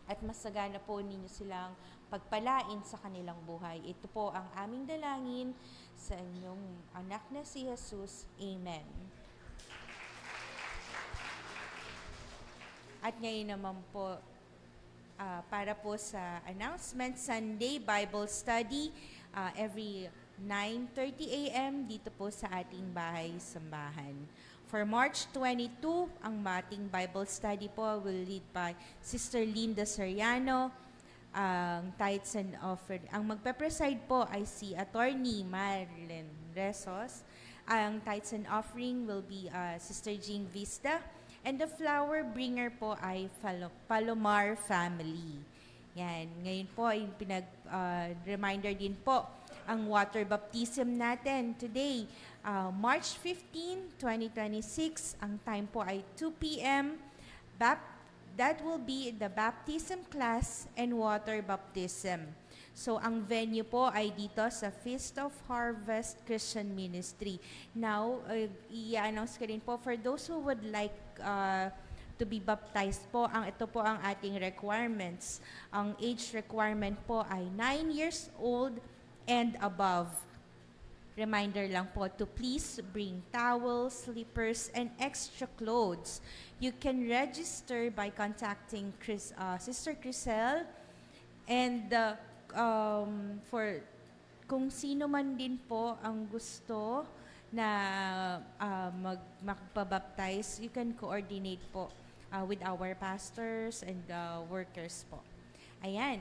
At masagana po ninyo silang pagpalain sa kanilang buhay. Ito po ang aming dalangin sa inyong anak na si Jesus. Amen. At ngayon naman po, para po sa announcement, Sunday Bible Study, every 9:30 a.m. dito po sa ating bahay-sambahan. For March 22, ang ating Bible study po will lead by Sister Linda Soriano. Ang tithes and offering. Ang magpe-preside po ay si Attorney Marilyn Resos. Ang tithes and offering will be Sister Jean Vista. And the flower bringer po ay Palomar family. Yan. Ngayon po ay reminder din po ang water baptism natin today, March 15, 2026. Ang time po ay 2 p.m. That will be the baptism class and water baptism. So, ang venue po ay dito sa Feast of Harvest Christian Ministry. Now, i-announce ko rin po for those who would like to be baptized po, ito po ang ating requirements. Ang age requirement po ay 9 years old and above. Reminder lang po to please bring towels, slippers, and extra clothes. You can register by contacting Sister Crisel, and for kung sino man din po ang gusto na magpabaptize, you can coordinate po with our pastors and workers po. Ayan.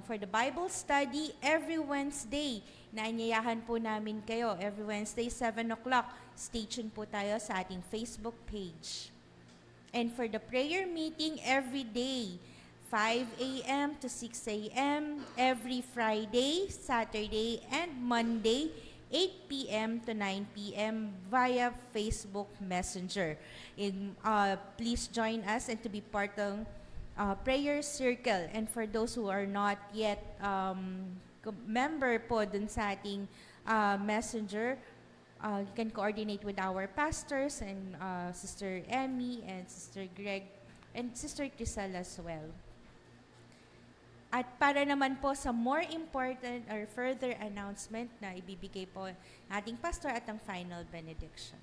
For the Bible study, every Wednesday, naanyayahan po namin kayo. Every Wednesday, 7 o'clock, stay tuned po tayo sa ating Facebook page. And for the prayer meeting, every day, 5 a.m. to 6 a.m., every Friday, Saturday, and Monday, 8 p.m. to 9 p.m. via Facebook Messenger. Please join us and to be part of prayer circle. And for those who are not yet member po dun sa ating messenger, you can coordinate with our pastors and Sister Emmy and Sister Greg and Sister Crisel as well. At para naman po sa more important or further announcement na ibibigay po ating pastor at ang final benediction.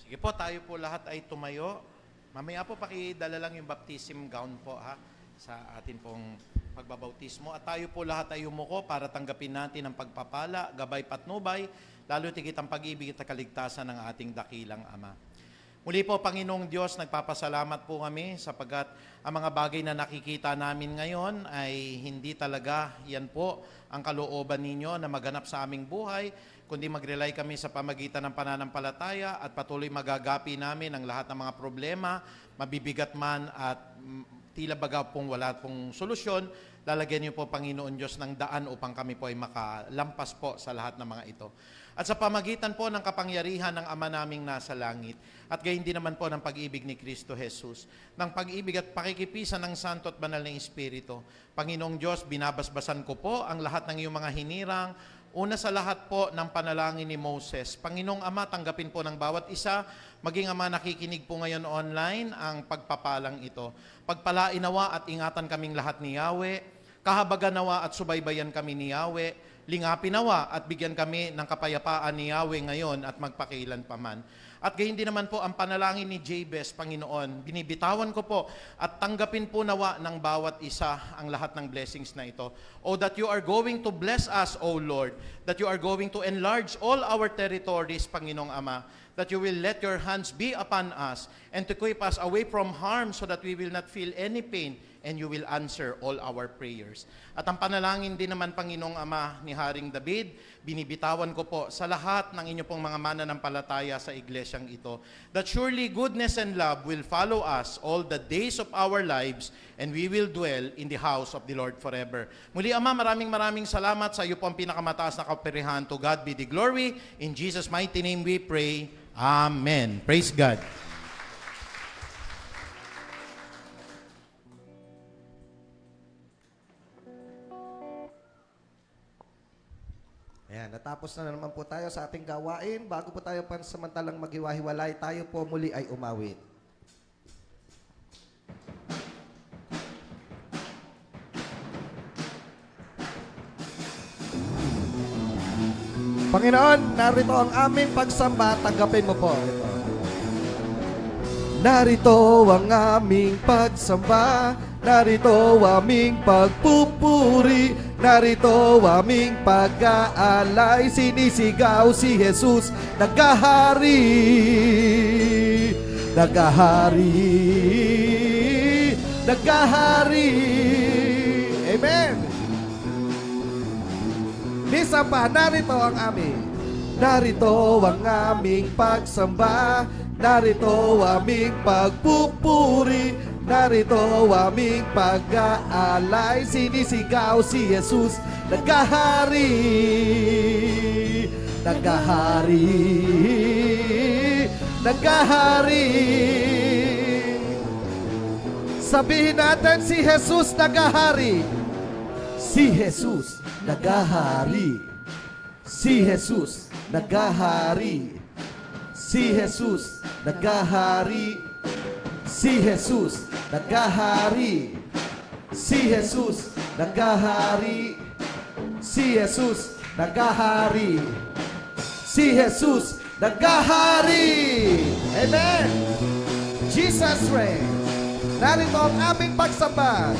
Sige po, tayo po lahat ay tumayo. Mamaya po pakidala lang yung baptism gown po sa atin pong pagbabautismo. At tayo po lahat ay umuko para tanggapin natin ang pagpapala, gabay patnubay, lalo tigit ang pag-ibig at kaligtasan ng ating dakilang Ama. Muli po, Panginoong Diyos, nagpapasalamat po kami sapagkat ang mga bagay na nakikita namin ngayon ay hindi talaga yan po ang kalooban ninyo na maganap sa aming buhay, kundi mag-rely kami sa pamagitan ng pananampalataya at patuloy magagapi namin ang lahat ng mga problema, mabibigat man at tila baga pong wala pong solusyon. Lalagyan niyo po, Panginoon Diyos, ng daan upang kami po ay makalampas po sa lahat ng mga ito. at sa pamagitan po ng kapangyarihan ng Ama naming nasa langit, at gayon din naman po ng pag-ibig ni Kristo Jesus, ng pag-ibig at pakikipisan ng Santo at Banal na Espiritu. Panginoong Diyos, binabasbasan ko po ang lahat ng iyong mga hinirang, una sa lahat po ng panalangin ni Moses. Panginoong Ama, tanggapin po ng bawat isa, maging Ama nakikinig po ngayon online, ang pagpapalang ito. Pagpalain nawa at ingatan kaming lahat ni Yahweh, kahabagan nawa at subaybayan kami ni Yahweh, lingapin nawa at bigyan kami ng kapayapaan ni Yahweh ngayon at magpakailan paman. At gayon din naman po ang panalangin ni Jabez, Panginoon. Binibitawan ko po at tanggapin po nawa ng bawat isa ang lahat ng blessings na ito. O that you are going to bless us, O Lord. That you are going to enlarge all our territories, Panginoong Ama. That you will let your hands be upon us and to keep us away from harm so that we will not feel any pain and you will answer all our prayers. At ang panalangin din naman, Panginoong Ama, ni Haring David, binibitawan ko po sa lahat ng inyo pong mga mananampalataya sa iglesyang ito, that surely goodness and love will follow us all the days of our lives, and we will dwell in the house of the Lord forever. Muli, Ama, maraming salamat sa iyo po ang pinakamataas na kaperihan. To God be the glory. In Jesus' mighty name we pray. Amen. Praise God. Ayan, natapos na naman po tayo sa ating gawain. Bago po tayo pansamantalang maghiwa-hiwalay, tayo po muli ay umawit. Panginoon, narito ang aming pagsamba. Tanggapin mo po. Ito. Narito ang aming pagsamba. Narito aming pagpupuri. Narito aming pag-aalay. Sinisigaw si Jesus, naghahari. Naghahari. Naghahari. Amen. Misa pa, narito ang aming. Narito ang aming pagsamba. Narito aming pagpupuri. Narito aming pag-aalay. Sinisigaw si Jesus, naghahari. Naghahari. Naghahari. Sabihin natin, si Jesus naghahari. Si Jesus naghahari. Si Jesus naghahari. Si Jesus naghahari. Si Jesus naghahari. Si Jesus naghahari. Si Jesus naghahari. Si Jesus naghahari. Amen. Jesus reigns. Narito ang aming pagsamba.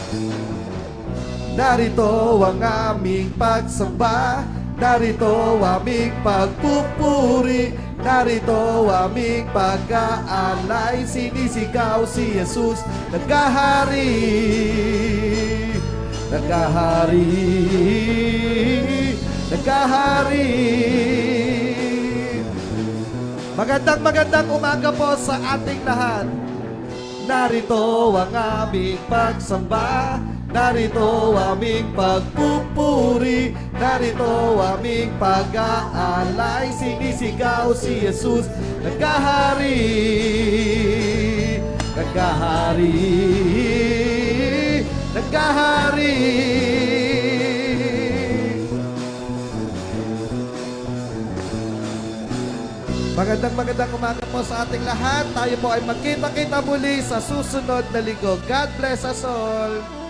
Narito ang aming pagsamba. Narito aming pagpupuri. Narito aming pag-aalay. Sinisigaw si Jesus, naghahari. Naghahari. Naghahari. Magandang umaga po sa ating lahat. Narito ang aming pagsamba. Narito aming pagpupuri. Narito aming pag-aalay. Sinisigaw si Jesus, naghahari. Naghahari. Naghahari. Magandang umaga po sa ating lahat. Tayo po ay magkita-kita muli sa susunod na linggo. God bless us all.